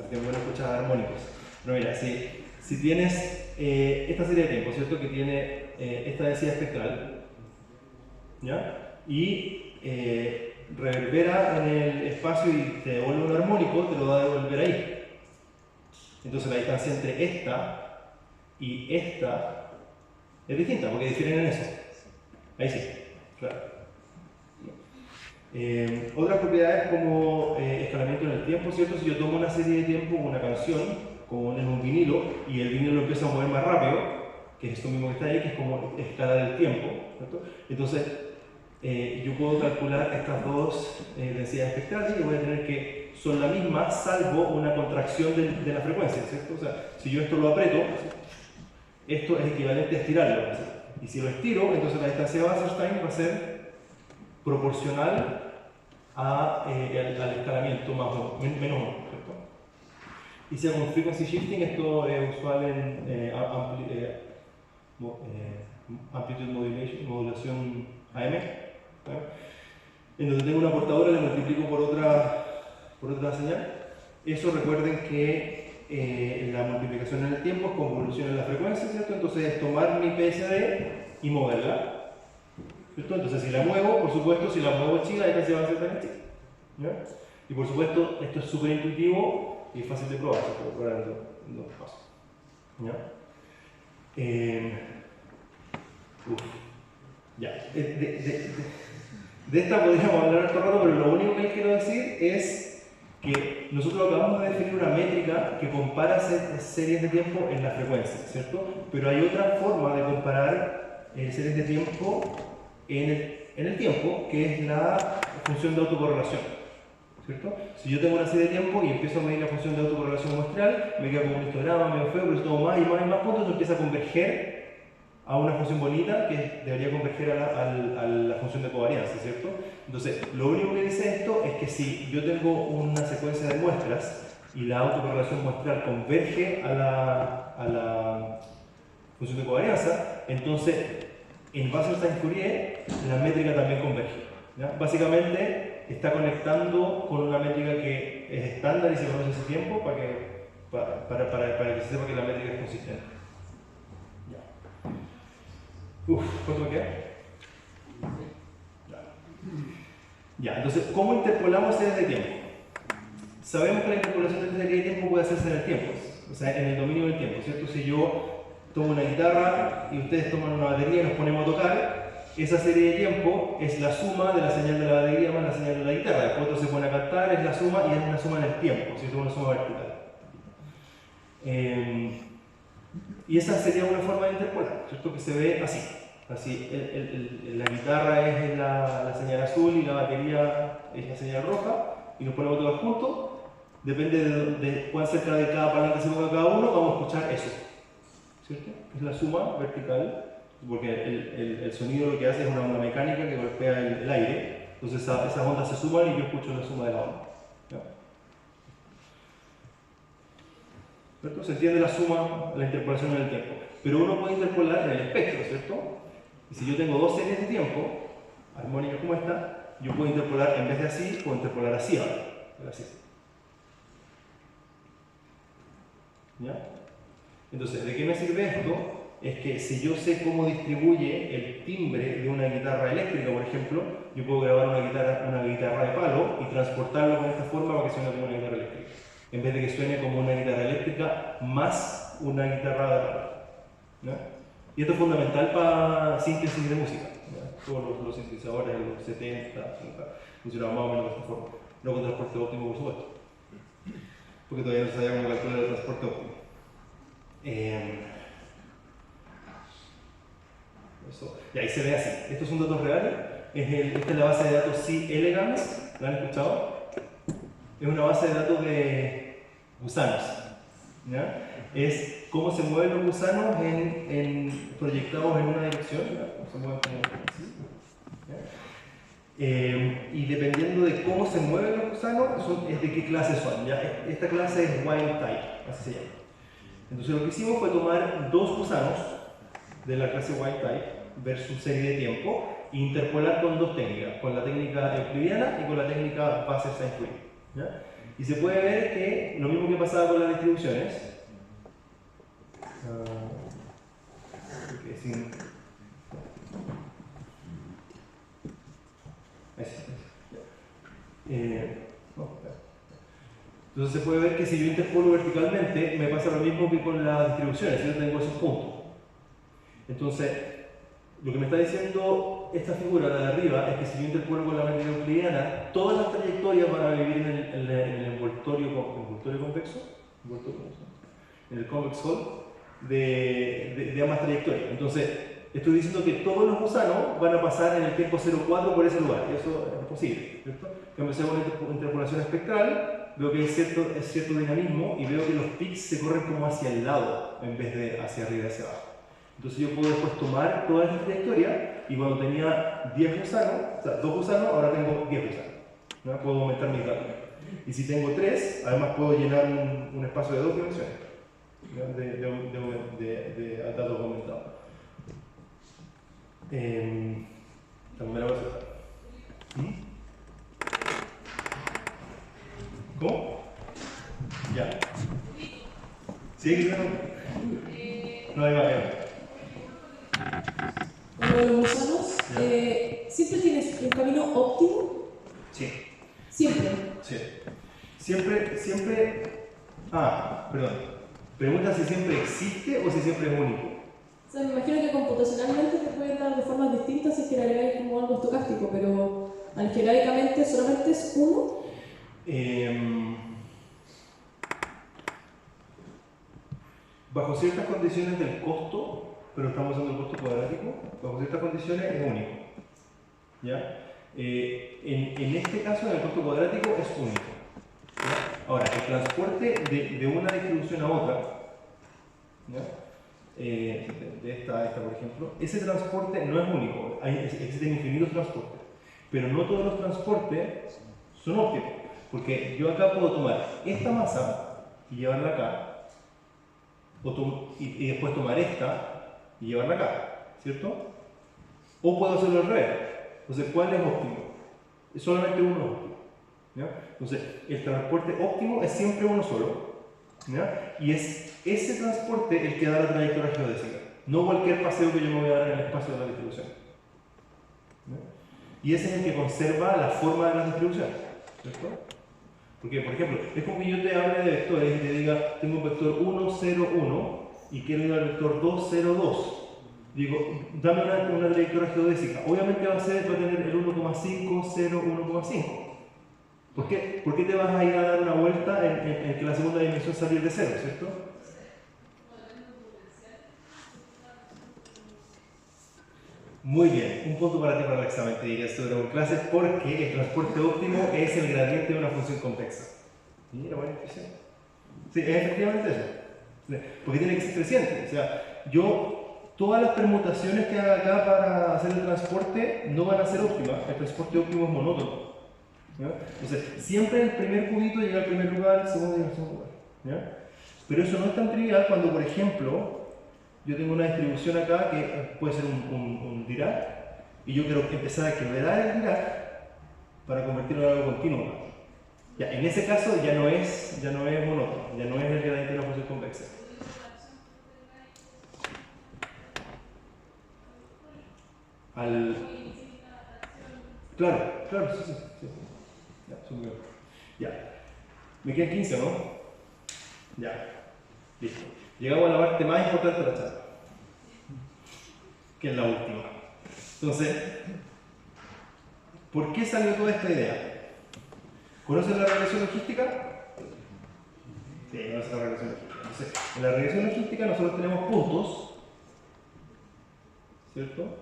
es que me voy a escuchar armónicos. Pero mira, si tienes esta serie de tiempo, ¿cierto? Que tiene esta densidad espectral, ¿ya? Y reverbera en el espacio y te devuelve un armónico, te lo va a devolver ahí. Entonces la distancia entre esta y esta es distinta, porque difieren en eso. Ahí sí, claro. Otras propiedades como escalamiento en el tiempo, ¿cierto? Si yo tomo una serie de tiempo, una canción, como en un vinilo, y el vinilo empieza a mover más rápido, que es esto mismo que está ahí, que es como escala del tiempo, ¿cierto? Entonces, yo puedo calcular estas dos densidades espectrales y voy a tener que son la misma, salvo una contracción de la frecuencia, ¿cierto? O sea, si yo esto lo aprieto, esto es equivalente a estirarlo, ¿sí? Y si lo estiro, entonces la distancia de Wasserstein va a ser proporcional al escalamiento menos 1, ¿cierto? Y si hago un frequency shifting, esto es usual en amplitude modulación AM, ¿vale? En donde tengo una portadora, le multiplico por otra señal. Eso recuerden que la multiplicación en el tiempo es convolución en la frecuencia, ¿cierto? Entonces es tomar mi PSD y moverla, ¿cierto? Entonces si la muevo, por supuesto, si la muevo chica, esta se va a hacer tan chica, ¿ya? Y por supuesto, esto es súper intuitivo y es fácil de probar, se puede probar en dos pasos, ¿ya? Ya. De esta podríamos hablar otro rato, pero lo único que les quiero decir es que nosotros acabamos de definir una métrica que compara series de tiempo en la frecuencia, ¿cierto? Pero hay otra forma de comparar series de tiempo en el tiempo, que es la función de autocorrelación, ¿cierto? Si yo tengo una serie de tiempo y empiezo a medir la función de autocorrelación muestral, me queda como un histograma medio feo, pero si tomo más y más puntos, entonces empieza a converger a una función bonita que debería converger a la función de covarianza, ¿cierto? Entonces, lo único que dice esto es que si yo tengo una secuencia de muestras y la autocorrelación muestral converge a la función de covarianza, entonces en Wasserstein-Fourier la métrica también converge, ¿ya? Básicamente está conectando con una métrica que es estándar y se conoce hace tiempo para que se sepa que la métrica es consistente. ¿Cuánto me queda? Ya, entonces, ¿cómo interpolamos series de tiempo? Sabemos que la interpolación de series de tiempo puede hacerse en el tiempo, o sea, en el dominio del tiempo, ¿cierto? Si yo tomo una guitarra y ustedes toman una batería y nos ponemos a tocar, esa serie de tiempo es la suma de la señal de la batería más la señal de la guitarra. Después otro se pone a cantar, es la suma y es una suma en el tiempo, ¿cierto? Una suma vertical. Y esa sería una forma de interpolar, ¿cierto? Que se ve así. Así, la guitarra es la señal azul y la batería es la señal roja, y nos ponemos todos juntos. Depende de cuán cerca de cada palanca se ponga cada uno, vamos a escuchar eso, ¿cierto? Es la suma vertical, porque el sonido lo que hace es una onda mecánica que golpea el aire, entonces esas ondas se suman y yo escucho la suma de la onda, ¿ya? ¿Cierto? Se entiende la suma, la interpolación en el tiempo. Pero uno puede interpolar en el espectro, ¿cierto? Y si yo tengo dos series de tiempo, armónicas como esta, yo puedo interpolar, en vez de así, puedo interpolar así ahora. Así. ¿Ya? Entonces, ¿de qué me sirve esto? Es que si yo sé cómo distribuye el timbre de una guitarra eléctrica, por ejemplo, yo puedo grabar una guitarra de palo y transportarlo con esta forma para que suene como una guitarra eléctrica, en vez de que suene como una guitarra eléctrica más una guitarra de palo, ¿ya? Y esto es fundamental para síntesis de música, ¿ya? Todos los sintetizadores de los 70, 80, funcionaban más o menos de esta forma. No con transporte óptimo, por supuesto, porque todavía no se sabía cómo calcular el transporte óptimo. Eso. Y ahí se ve así. Estos son datos reales. Esta es la base de datos C. elegans. ¿La han escuchado? Es una base de datos de gusanos, ¿ya? Es cómo se mueven los gusanos proyectados en una dirección, ¿ya? Se mueven como así, ¿ya? Y dependiendo de cómo se mueven los gusanos, es de qué clase son, ¿ya? Esta clase es wild type, así se llama. Entonces lo que hicimos fue tomar dos gusanos de la clase wild type versus serie de tiempo e interpolar con dos técnicas, con la técnica euclidiana y con la técnica Wasserstein-Fourier, ¿ya? Y se puede ver que lo mismo que pasaba con las distribuciones, entonces se puede ver que si yo interpolo verticalmente me pasa lo mismo que con las distribuciones, yo tengo esos puntos. Entonces, lo que me está diciendo esta figura, la de arriba, es que si yo interpolo con la métrica euclidiana, todas las trayectorias van a vivir en el envoltorio convexo, en el convex hull de ambas trayectorias. Entonces, estoy diciendo que todos los gusanos van a pasar en el tiempo 0,4 por ese lugar, y eso es imposible, ¿cierto? Cuando se hace una interpolación espectral, veo que hay cierto dinamismo y veo que los pics se corren como hacia el lado en vez de hacia arriba y hacia abajo. Entonces yo puedo después tomar toda esta trayectoria y cuando tenía 10 gusanos, o sea, 2 gusanos, ahora tengo 10 gusanos, ¿no? Puedo aumentar mis datos. Y si tengo 3, además puedo llenar un espacio de 2 dimensiones, ¿no? de datos aumentados. También me la voy a aceptar. ¿Cómo? Ya. ¿Sí? No hay más. Como los gusanos, ¿siempre tienes un camino óptimo? Sí. Siempre. Sí. Siempre. Perdón. Pregunta si siempre existe o si siempre es único. O sea, me imagino que computacionalmente te pueden dar de formas distintas si es que le agregáis como algo estocástico, pero algebraicamente solamente es uno. Bajo ciertas condiciones del costo, pero estamos usando el costo cuadrático, bajo ciertas condiciones es único. ¿Ya? En este caso, en el costo cuadrático es único. ¿Ya? Ahora, el transporte de una distribución a otra, ¿ya? De esta a esta, por ejemplo, ese transporte no es único, existen infinitos transportes, pero no todos los transportes son óptimos, porque yo acá puedo tomar esta masa y llevarla acá, y después tomar esta y llevarla acá, ¿cierto? O puedo hacerlo al revés. Entonces, ¿cuál es óptimo? Es solamente uno óptimo, ¿ya? Entonces, el transporte óptimo es siempre uno solo, ¿ya? Y es ese transporte el que da la trayectoria geodésica, no cualquier paseo que yo me voy a dar en el espacio de la distribución, ¿ya? Y ese es el que conserva la forma de las distribuciones, ¿cierto? Porque, por ejemplo, es como que yo te hable de vectores y te diga, tengo un vector 1, 0, 1 y quiero ir al vector 2, 0, 2. Digo, dame una trayectoria geodésica. Obviamente va a tener el 1,5, 0, 1,5. ¿Por qué? ¿Por qué te vas a ir a dar una vuelta en que la segunda dimensión salir de 0, ¿cierto? Muy bien, un punto para ti para el examen, te diría sobre un clase, porque el transporte óptimo es el gradiente de una función convexa. Mira, buena intuición. Sí, es efectivamente eso. Porque tiene que ser creciente. O sea, todas las permutaciones que haga acá para hacer el transporte no van a ser óptimas. El transporte óptimo es monótono, ¿ya? Entonces, siempre el primer cubito llega al primer lugar, el segundo llega al segundo lugar, ¿ya? Pero eso no es tan trivial cuando, por ejemplo, yo tengo una distribución acá que puede ser un Dirac y yo quiero empezar a quebrar el Dirac para convertirlo en algo continuo. Ya, en ese caso ya no es monótono, ya no es el gradiente de una función convexa. Claro, sí. Ya, son bien. Ya. Me quedan 15, ¿no? Ya. Listo. Llegamos a la parte más importante de la charla, que es la última. Entonces, ¿por qué salió toda esta idea? ¿Conocen la regresión logística? Sí, conocen la regresión logística. Entonces, en la regresión logística nosotros tenemos puntos, ¿cierto?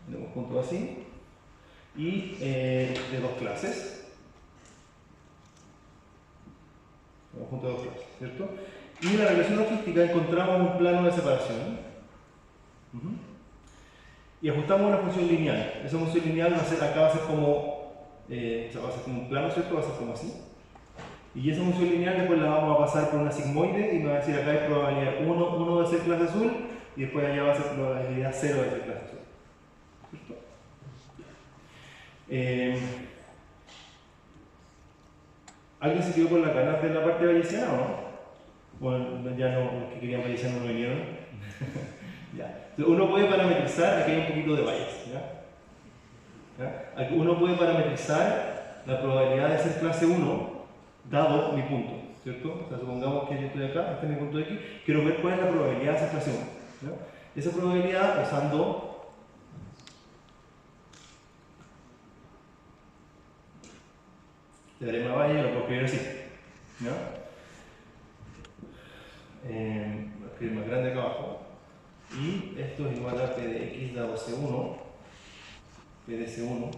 Tenemos puntos así, y de dos clases. Tenemos puntos de dos clases, ¿cierto? Y en la regresión logística encontramos un plano de separación. Y ajustamos una función lineal. Esa función lineal acá va a ser como, va a ser como un plano, ¿cierto? Va a ser como así. Y esa función lineal después la vamos a pasar por una sigmoide y me va a decir acá hay probabilidad 1 de ser clase azul y después allá va a ser probabilidad 0 de ser clase azul. ¿Cierto? ¿Alguien se quedó con la ganas de la parte bayesiana o no? Bueno, ya no, los que querían bayesiano no vinieron. Ya. Entonces, uno puede parametrizar, aquí hay un poquito de bias, ¿ya? Uno puede parametrizar la probabilidad de ser clase 1 dado mi punto, ¿cierto? O sea, supongamos que yo estoy acá, este es mi punto X, quiero ver cuál es la probabilidad de ser clase 1, ¿ya? Esa probabilidad usando Teorema de Bayes lo puedo escribir así, ¿no? Voy a escribir más grande acá abajo. Y esto es igual a P de X dado C1, P de C1,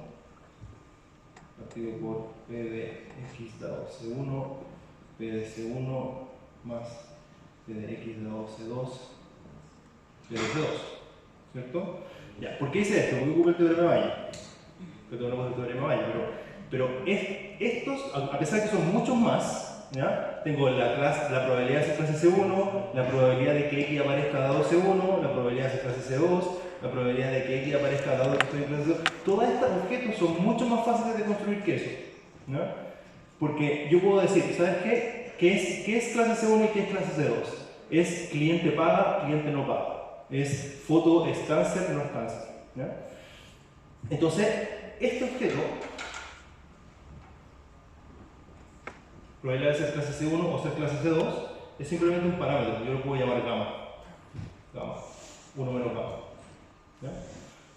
partido por P de X dado C1, P de C1 más P de X dado C2, P de C2, ¿cierto? Ya, ¿por qué hice esto? ¿Por qué ocupé el teorema de Bayes? Que tenemos el teorema de Bayes, pero estos, a pesar de que son muchos más, ¿ya? Tengo la probabilidad de ser clase C1, la probabilidad de que X aparezca dado C1, la probabilidad de ser clase C2, la probabilidad de que X aparezca dado que estoy en clase C2. Todos estos objetos son mucho más fáciles de construir que eso, ¿no? Porque yo puedo decir, ¿sabes qué? ¿Qué es clase C1 y qué es clase C2? Es cliente paga, cliente no paga. Es foto, es cáncer, no es cáncer, ¿ya? Entonces, este objeto, probabilidad de ser clase C1 o ser clase C2, es simplemente un parámetro, yo lo puedo llamar gamma. Gamma, 1 menos gamma, ¿ya?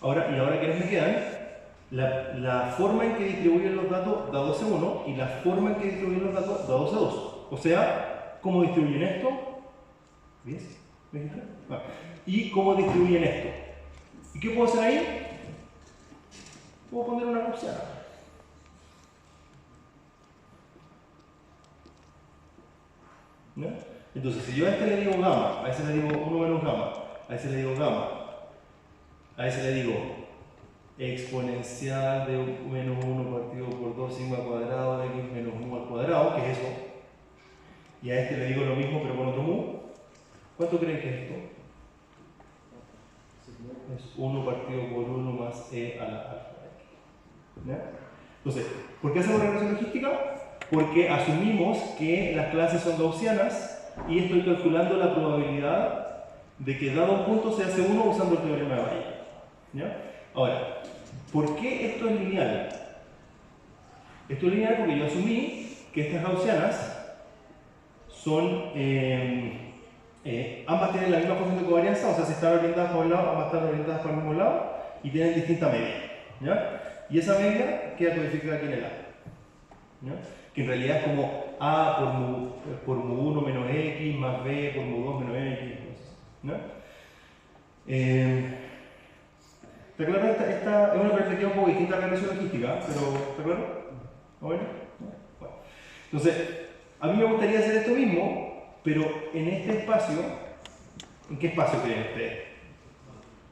Ahora ¿quiénes me quedan? La forma en que distribuyen los datos dado C1 y la forma en que distribuyen los datos dado C2. O sea, ¿cómo distribuyen esto? ¿10? ¿Y cómo distribuyen esto? ¿Y qué puedo hacer ahí? Puedo poner una gaussiana. ¿No? Entonces, si yo a este le digo gamma, a ese le digo 1 menos gamma, a ese le digo gamma, a ese le digo exponencial de menos 1 partido por 2 sigma cuadrado de x menos mu al cuadrado, que es eso, y a este le digo lo mismo pero con otro mu, ¿cuánto creen que es esto? Es 1 partido por 1 más e a la alfa. ¿Ya? Entonces, ¿por qué hacemos regresión logística? Porque asumimos que las clases son gaussianas y estoy calculando la probabilidad de que dado un punto se hace uno usando el teorema de Bayes. ¿Ya? Ahora, ¿por qué esto es lineal? Esto es lineal porque yo asumí que estas gaussianas son, ambas tienen la misma función de covarianza, o sea, si están orientadas para un lado, ambas están orientadas para el mismo lado y tienen distinta media. ¿Ya? Y esa media queda codificada aquí en el A, ¿no? Que en realidad es como A por mu 1 menos X más B por mu 2 menos X, ¿no? ¿Está claro? Esta es una perspectiva un poco distinta a la regresión logística, pero ¿está claro? Bueno. Entonces, a mí me gustaría hacer esto mismo, pero en este espacio, ¿en qué espacio creen ustedes?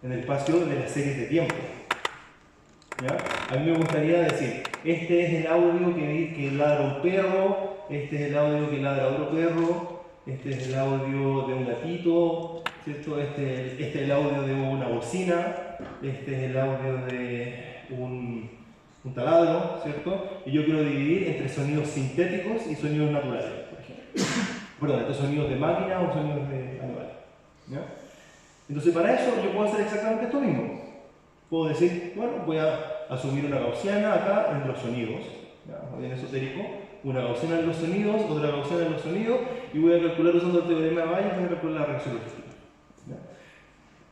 En el espacio de las series de tiempo. ¿Ya? A mí me gustaría decir, este es el audio que ladra un perro, este es el audio que ladra otro perro, este es el audio de un gatito, ¿cierto? Este es el audio de una bocina, este es el audio de un taladro, ¿cierto? Y yo quiero dividir entre sonidos sintéticos y sonidos naturales, por ejemplo. Perdón, entre sonidos de máquina o sonidos de animales. ¿Ya? Entonces, para eso yo puedo hacer exactamente esto mismo. Puedo decir, bueno, voy a asumir una gaussiana acá en los sonidos, ¿ya? Bien esotérico, una gaussiana en los sonidos, otra gaussiana en los sonidos, y voy a calcular usando el teorema de Bayes, voy a calcular la regresión logística. ¿Ya?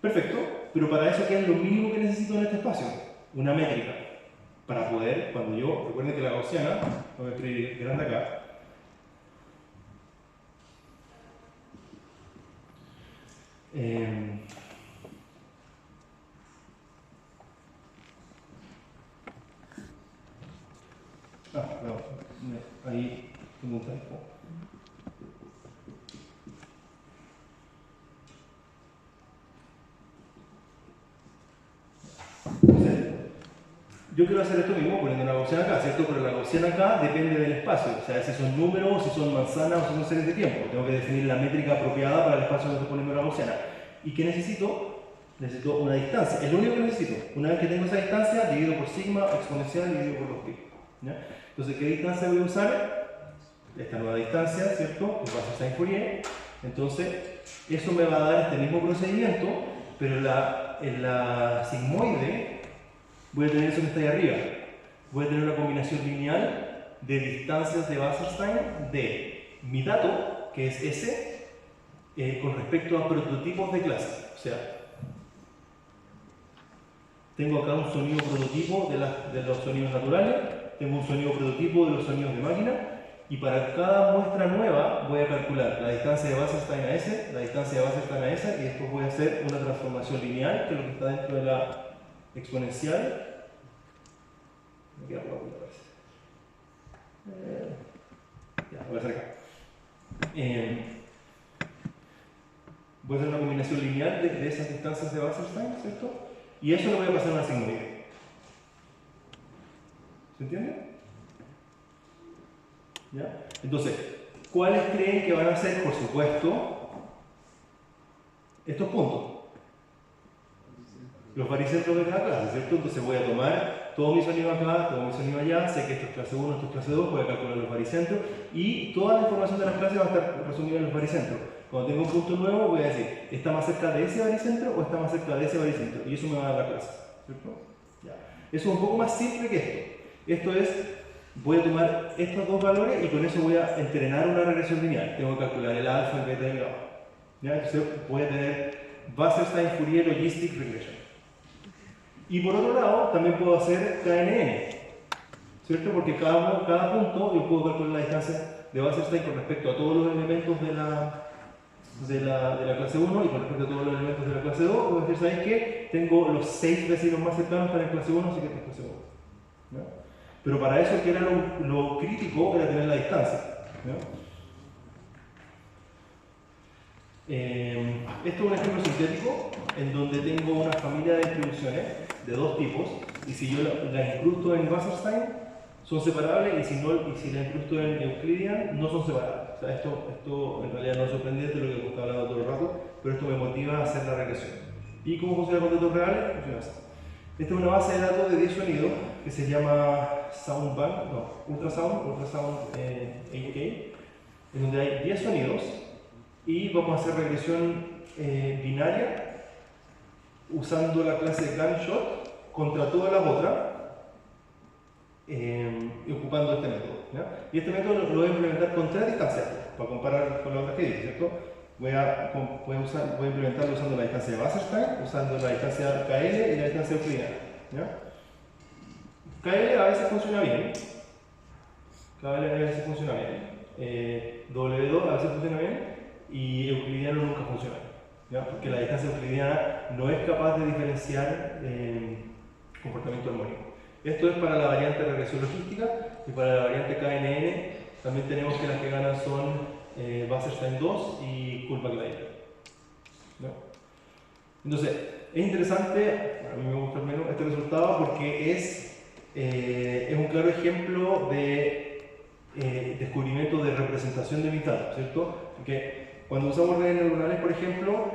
Perfecto, pero para eso queda lo mínimo que necesito en este espacio, una métrica, para poder, cuando yo, recuerden que la gaussiana, voy a escribir grande acá, no, ahí tengo un typo. Entonces, yo quiero hacer esto mismo poniendo una gaussiana acá, ¿cierto? Pero la gaussiana acá depende del espacio, o sea, si son números, si son manzanas o si son series de tiempo. Tengo que definir la métrica apropiada para el espacio donde estoy poniendo la gaussiana. ¿Y qué necesito? Necesito una distancia, es lo único que necesito. Una vez que tengo esa distancia, divido por sigma exponencial y divido por los pi. ¿Ya? Entonces, ¿qué distancia voy a usar? Esta nueva distancia, ¿cierto? Que pasa a sin Fourier. Entonces, eso me va a dar este mismo procedimiento, pero en la sigmoide voy a tener eso que está ahí arriba. Voy a tener una combinación lineal de distancias de Wasserstein de mi dato, que es S, con respecto a prototipos de clase. O sea, tengo acá un sonido prototipo de los sonidos naturales tengo un sonido prototipo de los sonidos de máquina, y para cada muestra nueva voy a calcular la distancia de Wasserstein a S, la distancia de Wasserstein a S, y después voy a hacer una transformación lineal, que es lo que está dentro de la exponencial. Me queda por aquí, parece. Ya, voy a hacer acá. Voy a hacer una combinación lineal de esas distancias de Wasserstein, ¿cierto? Y eso lo voy a pasar a una sigmoide. ¿Se entiende? ¿Ya? Entonces, ¿cuáles creen que van a ser, por supuesto, estos puntos? Los baricentros de cada clase, ¿cierto? Entonces voy a tomar todo mi sonido acá, todo mi sonido allá, sé que esto es clase 1, esto es clase 2, voy a calcular los baricentros y toda la información de las clases va a estar resumida en los baricentros. Cuando tengo un punto nuevo voy a decir, ¿está más cerca de ese baricentro o está más cerca de ese baricentro? Y eso me va a dar la clase, ¿cierto? Ya. Eso es un poco más simple que esto. Esto es, voy a tomar estos dos valores y con eso voy a entrenar una regresión lineal. Tengo que calcular el alfa, el beta y el gamma. ¿Ya? Entonces voy a tener Wasserstein-Fourier Logistic Regression. Y por otro lado, también puedo hacer KNN, ¿cierto? Porque cada punto yo puedo calcular la distancia de Wasserstein con respecto a todos los elementos de la clase 1 y con respecto a todos los elementos de la clase 2. Puedo decir, ¿sabéis qué? Tengo los 6 vecinos más cercanos para en clase 1, así que esta es clase 1. ¿Ya? Pero para eso, que era lo crítico, era tener la distancia. ¿Ya? Esto es un ejemplo sintético en donde tengo una familia de distribuciones de dos tipos y si yo las incrusto en Wasserstein son separables y si las incrusto en Euclidean no son separables. O sea, esto en realidad no es sorprendente lo que estaba hablando todo el rato, pero esto me motiva a hacer la regresión. ¿Y cómo funciona con datos reales? Funciona así. Esta es una base de datos de 10 sonidos que se llama Ultrasound 8K, en donde hay 10 sonidos y vamos a hacer regresión binaria usando la clase Gunshot contra todas las otras y ocupando este método. ¿Ya? Y este método lo voy a implementar con 3 distancias para comparar con las otras que dije, ¿cierto? Voy a implementarlo usando la distancia de Wasserstein, usando la distancia KL y la distancia euclidiana. ¿Ya? KL a veces funciona bien, W2 a veces funciona bien y euclidiano nunca funciona bien, ¿ya? Porque la distancia euclidiana no es capaz de diferenciar comportamiento armónico. Esto es para la variante regresión logística y para la variante KNN también tenemos que las que ganan son Wasserstein 2 y Kullback-Leibler. ¿No? Entonces, es interesante, a mí me gusta menos este resultado porque es un claro ejemplo de descubrimiento de representación de mis datos, ¿cierto? Porque cuando usamos redes neuronales, por ejemplo,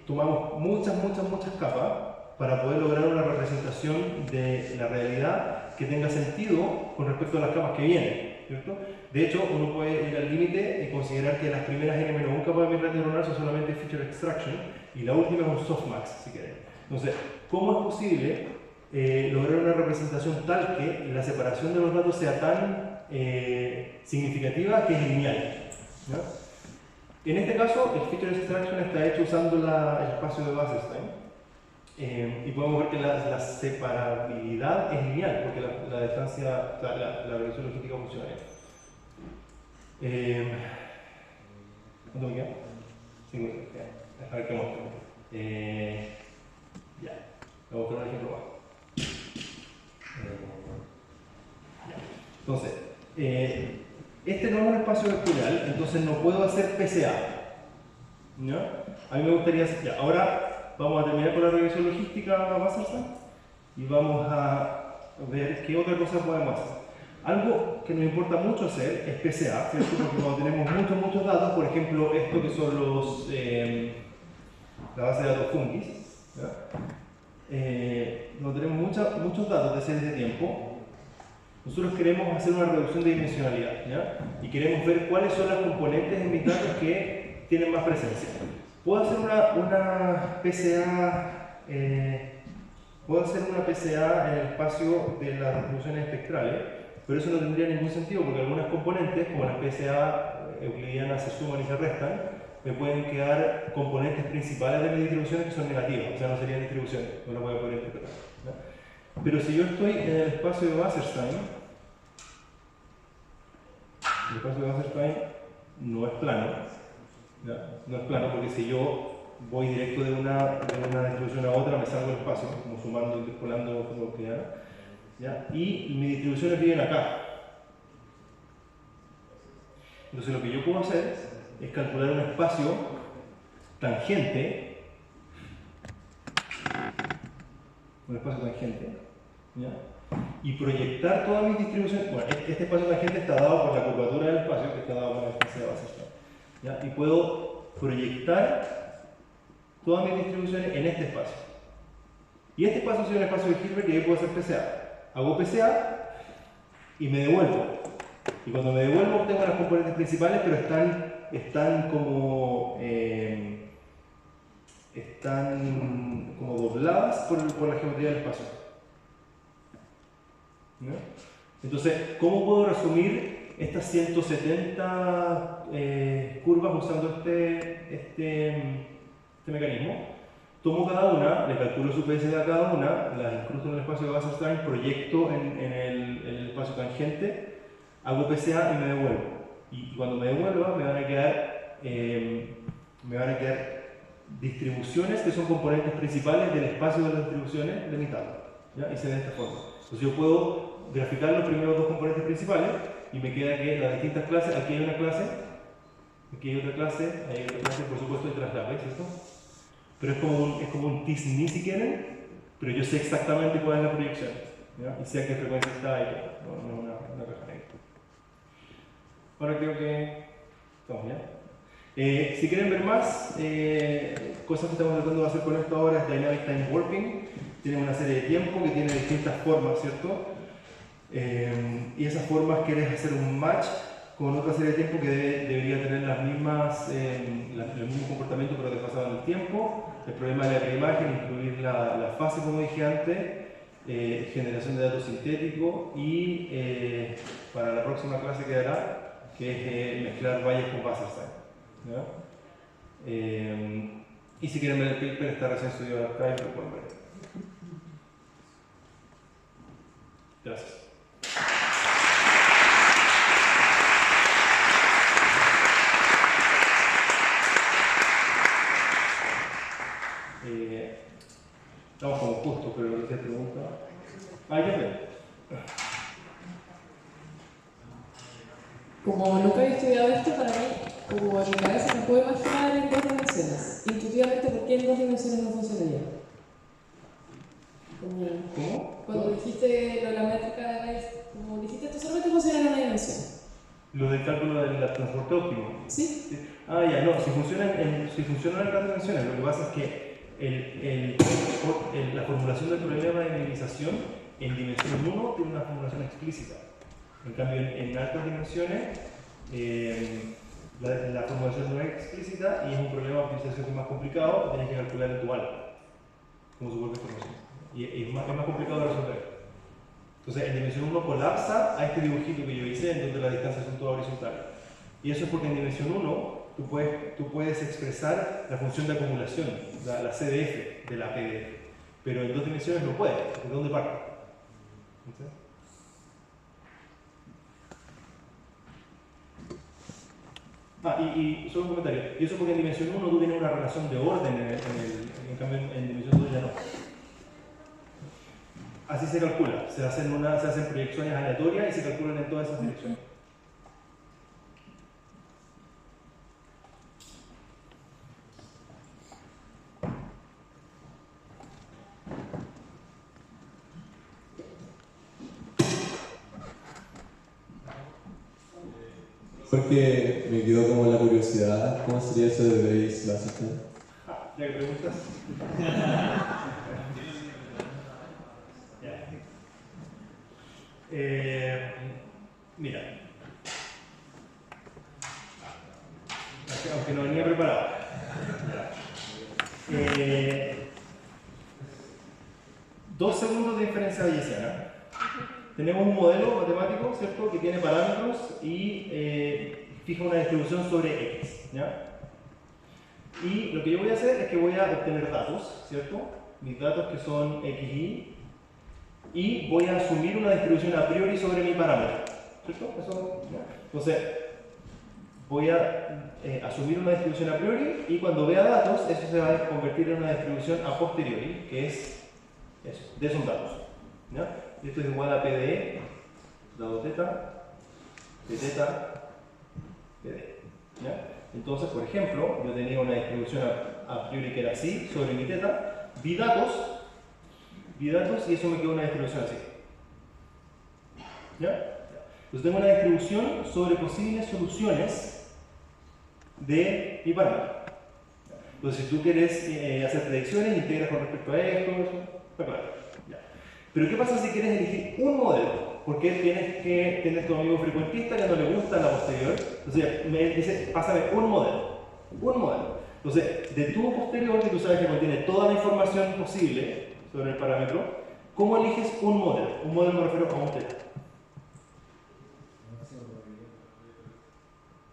tomamos muchas capas para poder lograr una representación de la realidad que tenga sentido con respecto a las capas que vienen, ¿cierto? De hecho, uno puede ir al límite y considerar que las primeras n-1 capas de mi red neuronal son solamente feature extraction y la última es un softmax, si quieren. Entonces, ¿cómo es posible lograr una representación tal que la separación de los datos sea tan significativa que es lineal? ¿No? En este caso, el feature extraction está hecho usando el espacio de Wasserstein. Y podemos ver que la separabilidad es lineal, porque la distancia, la regresión logística funciona bien. ¿Cuánto me queda? 5 minutos. A ver qué muestro. Ya, voy a mostrar un ejemplo más. Entonces, este no es un espacio vectorial, entonces no puedo hacer PCA. ¿No? A mí me gustaría hacer. Ya, ahora vamos a terminar con la regresión logística Wasserstein y vamos a ver qué otra cosa podemos hacer. Algo que nos importa mucho hacer es PCA, ¿cierto? Porque cuando tenemos muchos datos, por ejemplo, esto que son la base de datos Fungis, cuando tenemos muchos datos de series de tiempo, nosotros queremos hacer una reducción de dimensionalidad, ¿ya? Y queremos ver cuáles son las componentes en mis datos que tienen más presencia. Puedo hacer una PCA en el espacio de las distribuciones espectrales, pero eso no tendría ningún sentido porque algunas componentes, como las PCA euclidianas, se suman y se restan, me pueden quedar componentes principales de mis distribuciones que son negativas, o sea, no serían distribuciones, no las voy a poder interpretar, ¿no? Pero si yo estoy en el espacio de Wasserstein, el espacio de Wasserstein no es plano, ¿ya? No es plano porque si yo voy directo de una distribución a otra, me salgo del espacio, como sumando, interpolando, como euclidiana, ¿ya? Y mis distribuciones viven acá. Entonces lo que yo puedo hacer es calcular un espacio tangente, ¿ya? Y proyectar todas mis distribuciones. Bueno, este espacio tangente está dado por la curvatura del espacio, que está dado por la distancia de Wasserstein, ¿ya? Y puedo proyectar todas mis distribuciones en este espacio. Y este espacio es un espacio de Hilbert que yo puedo hacer PCA. Hago PCA y me devuelvo. Y cuando me devuelvo obtengo las componentes principales, pero están como dobladas por la geometría del espacio, ¿no? Entonces, ¿cómo puedo resumir estas 170 curvas usando este mecanismo? Tomo cada una, le calculo su PSA a cada una, las incrusto en el espacio de Wasserstein, proyecto en el espacio tangente, hago PCA y me devuelvo. Y cuando me devuelva me van a quedar distribuciones que son componentes principales del espacio de las distribuciones de mi tabla, ¿ya? Y se ve de esta forma. Entonces yo puedo graficar los primeros dos componentes principales y me queda que las distintas clases, aquí hay una clase, aquí hay otra clase, por supuesto hay traslape, ¿cierto? Pero es como un TIS-NI si quieren, pero yo sé exactamente cuál es la proyección, ¿ya? Y sé a qué frecuencia está ahí, no es una caja negra. Ahora creo que estamos ya. Si quieren ver más, cosas que estamos tratando de hacer con esto ahora es Dynamic Time Warping. Tiene una serie de tiempo que tiene distintas formas, ¿cierto? Y esas formas quieres hacer un match con otra serie de tiempo que debería tener el mismo comportamiento pero desfasado en el tiempo. El problema de la preimagen, incluir la fase como dije antes, generación de datos sintéticos y para la próxima clase quedará que es mezclar valles con Wasserstein, ¿ya? Y si quieren ver el paper está recién subido al archive, lo pueden ver. Gracias. Estamos como justos, pero lo que se pregunta. Ya ve. Como nunca había estudiado esto, para mí, como en mi cabeza me puedo imaginar en dos dimensiones. Intuitivamente, ¿por qué en dos dimensiones no funcionaría? ¿Cómo? Cuando dijiste lo de la métrica de Rice, como dijiste, esto solamente funciona en una dimensión. Lo del cálculo del transporte óptimo. ¿Sí? Ya, no, si funcionan en las dimensiones, lo que pasa es que la formulación del problema de minimización en dimensión 1 tiene una formulación explícita. En cambio, en altas dimensiones, la formulación no es explícita y es un problema de optimización más complicado que tienes que calcular en tu alfa, como su propia formación. Y es más complicado de resolver. Entonces, en dimensión 1 colapsa a este dibujito que yo hice, en donde las distancias son todas horizontales. Y eso es porque en dimensión 1 tú puedes expresar la función de acumulación, la CDF de la PDF. Pero en dos dimensiones no puedes, porque ¿de dónde parte? ¿Entiendes? Y solo un comentario. Y eso porque en dimensión 1 tú tienes una relación de orden, en cambio en dimensión 2 ya no. Así se calcula, se hacen proyecciones aleatorias y se calculan en todas esas direcciones. Porque me quedó como la curiosidad, ¿cómo sería eso de Bayes Wasserstein? ¿Ya que preguntas? Mira, aunque no venía preparado. 2 segundos de diferencia bayesiana. Tenemos un modelo matemático, ¿cierto?, que tiene parámetros y fija una distribución sobre X, ¿ya? Y lo que yo voy a hacer es que voy a obtener datos, ¿cierto? Mis datos que son XY, y voy a asumir una distribución a priori sobre mi parámetro. ¿Cierto? Eso, ¿no? Entonces, voy a asumir una distribución a priori y cuando vea datos, eso se va a convertir en una distribución a posteriori, que es eso, de esos datos. ¿Ya? Esto es igual a PDE, dado teta, de teta, PD. ¿Ya? Entonces, por ejemplo, yo tenía una distribución a priori que era así, sobre mi teta, vi datos y eso me quedó una distribución así. ¿Ya? Entonces tengo una distribución sobre posibles soluciones de mi parámetro. Entonces, si tú quieres hacer predicciones, integras con respecto a esto, eso, está claro. ¿Ya? Pero ¿qué pasa si quieres elegir un modelo? Porque tienes tu amigo frecuentista que no le gusta la posterior. Entonces me dice, pásame un modelo. Un modelo. Entonces, de tu posterior, que tú sabes que contiene toda la información posible sobre el parámetro, ¿cómo eliges un modelo? Un modelo me refiero a un teta.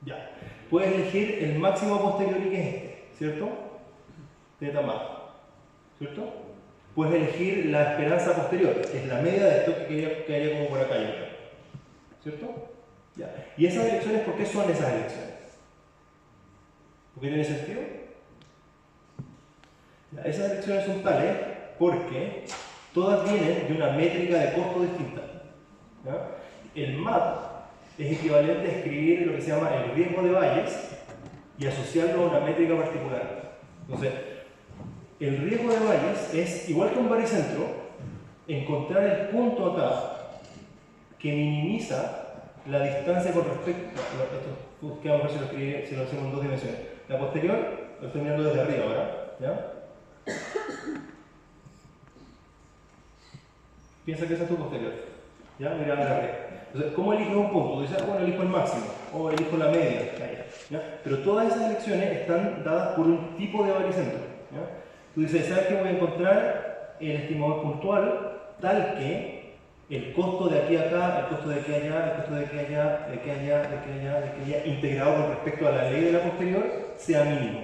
Ya. Puedes elegir el máximo posteriori que es este, ¿cierto? Teta más. ¿Cierto? Puedes elegir la esperanza posterior, que es la media de esto que haya como por acá, yo creo. ¿Cierto? Ya. ¿Y esas elecciones, por qué son esas elecciones? ¿Por qué tiene sentido? Ya, esas elecciones son tales porque todas vienen de una métrica de costo distinta. ¿Ya? El MAP es equivalente a escribir lo que se llama el riesgo de Bayes y asociarlo a una métrica particular. Entonces, el riesgo de Bayes es, igual que un baricentro, encontrar el punto acá que minimiza la distancia con respecto a esto, que vamos a ver si lo hacemos en dos dimensiones. La posterior, lo estoy mirando desde arriba ahora, ¿ya? Piensa que esa es tu posterior, ¿ya? Mira desde arriba. Entonces, ¿cómo eliges un punto? Tú dices, bueno, elijo el máximo, o elijo la media, ¿ya? Pero todas esas elecciones están dadas por un tipo de baricentro, ¿ya? Tú dices, ¿sabes qué? Voy a encontrar el estimador puntual tal que el costo de aquí a acá, el costo de aquí a allá, el costo de aquí a allá, de aquí a allá, de aquí a allá, de aquí a allá, integrado con respecto a la ley de la posterior, sea mínimo.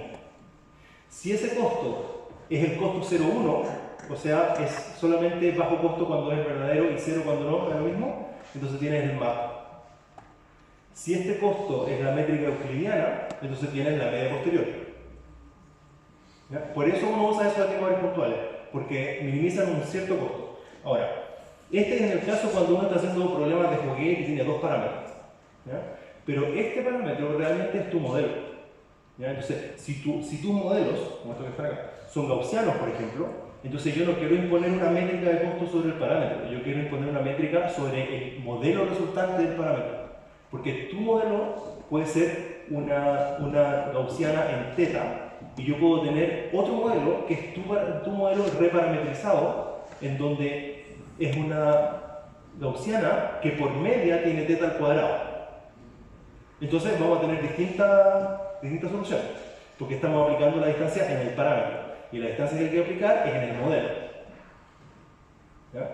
Si ese costo es el costo 0,1, o sea, es solamente bajo costo cuando es verdadero y cero cuando no, es lo mismo, entonces tienes el MAP. Si este costo es la métrica euclidiana, entonces tienes la media posterior. ¿Ya? Por eso uno usa esos estimadores puntuales, porque minimizan un cierto costo. Ahora, este es el caso cuando uno está haciendo problemas de juguete y tiene dos parámetros. ¿Ya? Pero este parámetro realmente es tu modelo. ¿Ya? Entonces, si tus modelos, como estos que están acá, son gaussianos, por ejemplo, entonces yo no quiero imponer una métrica de costo sobre el parámetro, yo quiero imponer una métrica sobre el modelo resultante del parámetro. Porque tu modelo puede ser una gaussiana en teta, y yo puedo tener otro modelo que es tu modelo reparametrizado, en donde es una gaussiana que por media tiene teta al cuadrado. Entonces vamos a tener distintas soluciones, porque estamos aplicando la distancia en el parámetro, y la distancia que hay que aplicar es en el modelo. ¿Ya?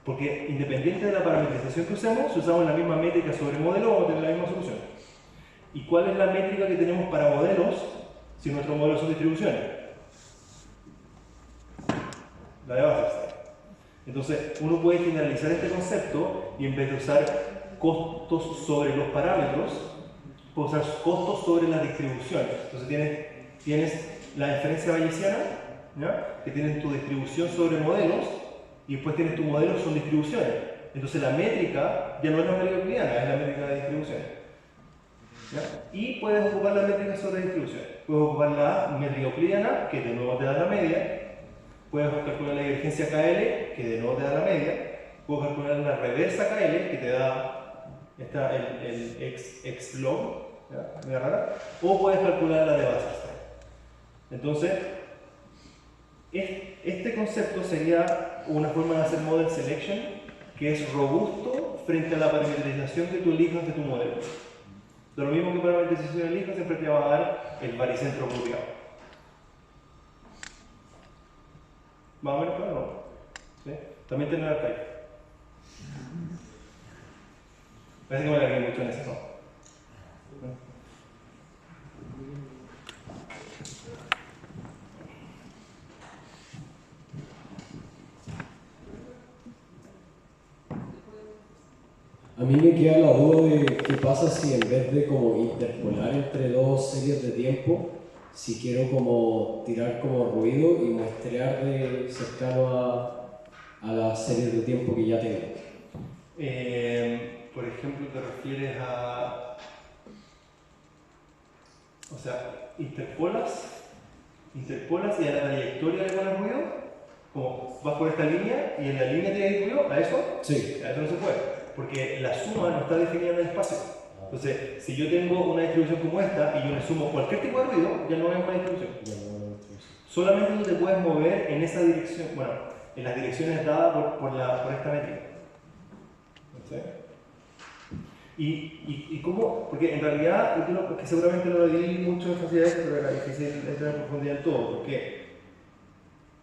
Porque independiente de la parametrización que usemos, si usamos la misma métrica sobre modelo, vamos a tener la misma solución. ¿Y cuál es la métrica que tenemos para modelos si nuestros modelos son distribuciones? La de Wasserstein. Entonces, uno puede generalizar este concepto y en vez de usar costos sobre los parámetros, puede usar costos sobre las distribuciones. Entonces, tienes la diferencia bayesiana, ¿ya? Que tienes tu distribución sobre modelos, y después tienes tu modelo son distribuciones. Entonces, la métrica ya no es la métrica euclidiana, es la métrica de distribuciones. ¿Ya? Y puedes ocupar la métrica sobre distribuciones. Puedes ocupar la métrica euclidiana, que de nuevo te da la media. Puedes calcular la divergencia KL, que de nuevo te da la media. Puedes calcular la reversa KL, que te da el X log, ¿ya? Rara. O puedes calcular la de Wasserstein. Entonces, este concepto sería una forma de hacer model selection que es robusto frente a la parametrización que tú elijas de tu modelo. De lo mismo que parametrización elijas, siempre te va a dar el baricentro apropiado. ¿Más o menos claro? ¿No? ¿Sí? También tiene el archive. Parece que me alargué mucho en eso, ¿no? A mí me queda la duda de qué pasa si en vez de como interpolar entre dos series de tiempo, si quiero como tirar como ruido y muestrear de cercano a las series de tiempo que ya tengo. Por ejemplo, te refieres a... O sea, interpolas y a la trayectoria le pones ruido, como vas por esta línea y en la línea tiene ruido, ¿a eso? Sí. A eso no se puede, porque la suma no está definida en el espacio. Entonces, si yo tengo una distribución como esta y yo le sumo cualquier tipo de ruido, ya no es una distribución. Solamente tú te puedes mover en esa dirección, bueno, en las direcciones dadas por esta métrica. ¿Sí? ¿Y cómo? Porque en realidad, que seguramente no lo di mucho en facilidades, pero era difícil entrar en profundidad en todo, porque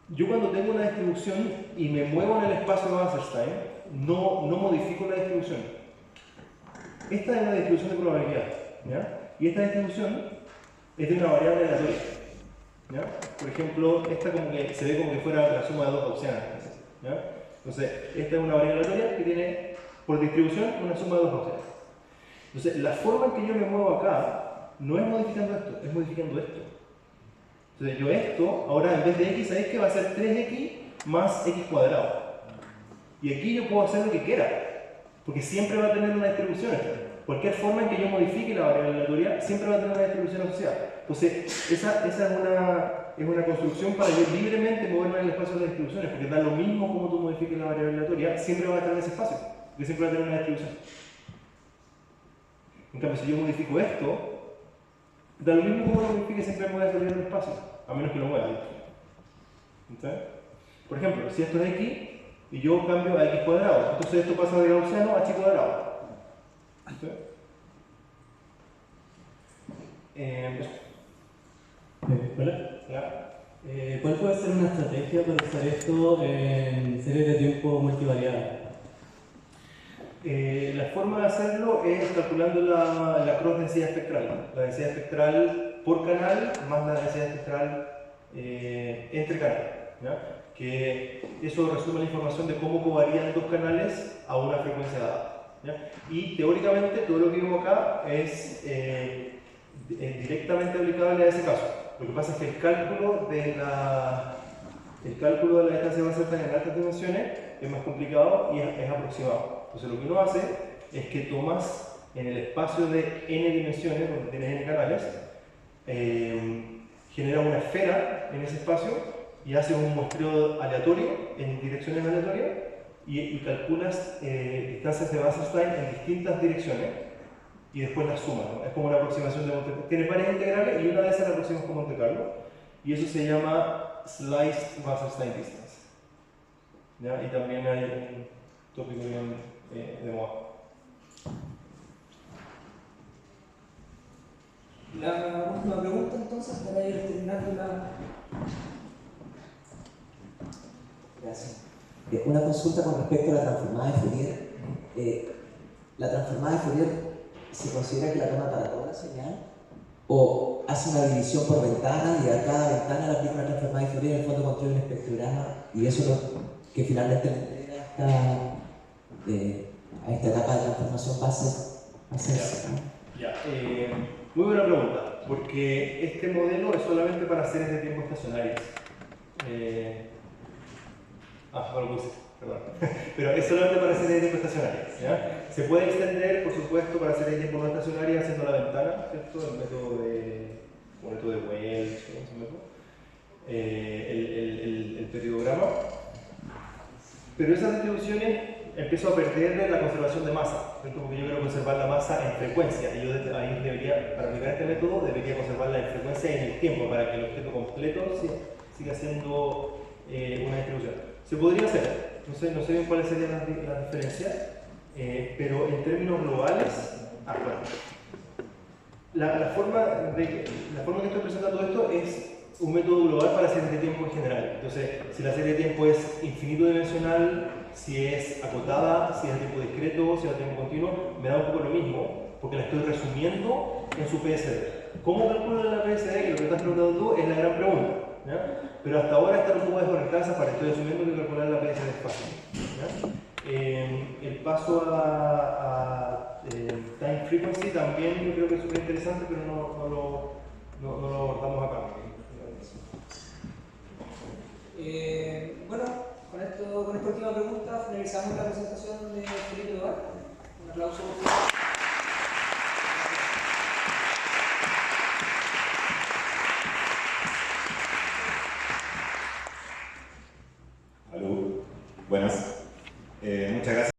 yo cuando tengo una distribución y me muevo en el espacio de Wasserstein, no modifico la distribución. Esta es una distribución de probabilidad, ¿ya? Y esta distribución es de una variable aleatoria, ¿ya? Por ejemplo, esta como que se ve como que fuera la suma de dos gaussianas, ¿ya? Entonces, esta es una variable aleatoria que tiene por distribución una suma de dos gaussianas. Entonces, la forma en que yo me muevo acá no es modificando esto, es modificando esto. Entonces, yo esto, ahora en vez de x, ¿sabéis que va a ser 3x más x cuadrado? Y aquí yo puedo hacer lo que quiera, porque siempre va a tener una distribución. Cualquier forma en que yo modifique la variable aleatoria, siempre va a tener una distribución asociada. Entonces, esa es una construcción para yo libremente moverme en el espacio de las distribuciones, porque da lo mismo como tú modifiques la variable aleatoria, siempre va a estar en ese espacio, porque siempre va a tener una distribución. En cambio, si yo modifico esto, da lo mismo como lo modifique, siempre me voy a salir del espacio, a menos que lo mueva. ¿Entonces? Por ejemplo, si esto es x y yo cambio a x cuadrado, entonces esto pasa de gaussiano a h cuadrado. ¿Entonces? Hola. ¿Ya? ¿Cuál puede ser una estrategia para usar esto en series de tiempo multivariadas? La forma de hacerlo es calculando la cross densidad espectral. La densidad espectral por canal más la densidad espectral entre canales. ¿Ya? Que eso resume la información de cómo covarían dos canales a una frecuencia dada. ¿Ya? Y teóricamente todo lo que vemos acá es directamente aplicable a ese caso. Lo que pasa es que el cálculo de la distancia de Wasserstein en altas dimensiones es más complicado y es aproximado. Entonces lo que uno hace es que tomas en el espacio de n dimensiones, donde tienes n canales, generas una esfera en ese espacio y haces un muestreo aleatorio en direcciones aleatorias y calculas distancias de Wasserstein en distintas direcciones y después las sumas, ¿no? Es como una aproximación de Monte Carlo. Tienes varias integrales y una de esas la aproximas con Monte Carlo y eso se llama Sliced Wasserstein Distance. ¿Ya? Y también hay un tópico bien de moda. La última pregunta entonces para ir terminando la... Gracias. Una consulta con respecto a la transformada de Fourier. ¿La transformada de Fourier se considera que la toma para toda la señal? ¿O hace una división por ventana y a cada ventana le aplica una transformada de Fourier, en el fondo construye un espectrograma y eso es lo que finalmente le entrega a esta etapa de transformación base? Ya. Muy buena pregunta, porque este modelo es solamente para series de tiempo estacionarias. No lo puse, perdón. Pero es solamente para series de tiempo estacionarias. ¿Ya? Se puede extender, por supuesto, para series de tiempo no estacionarias haciendo la ventana, ¿cierto? El método de Welch, el periodograma. Pero esas distribuciones empiezo a perder la conservación de masa, ¿cierto? Porque yo quiero conservar la masa en frecuencia y yo ahí debería, para aplicar este método, debería conservarla en frecuencia y en el tiempo para que el objeto completo siga siendo una distribución. Se podría hacer, no sé bien cuáles serían las diferencias, pero en términos globales, bueno, la forma en que estoy presentando esto es un método global para series de tiempo en general. Entonces, si la serie de tiempo es infinito dimensional, si es acotada, si es a tiempo discreto, si es a tiempo continuo, me da un poco lo mismo, porque la estoy resumiendo en su PSD. ¿Cómo calculo la PSD? Que lo que estás preguntando tú es la gran pregunta. ¿Ya? Pero hasta ahora está un poco desconectada esa parte, estoy asumiendo que calcular la PSD es fácil. ¿Ya? El paso a time frequency también yo creo que es súper interesante, pero no lo abordamos acá. Bueno, con esta última pregunta finalizamos la presentación de Felipe Duarte. Un aplauso por favor. Salud. Buenas. Muchas gracias.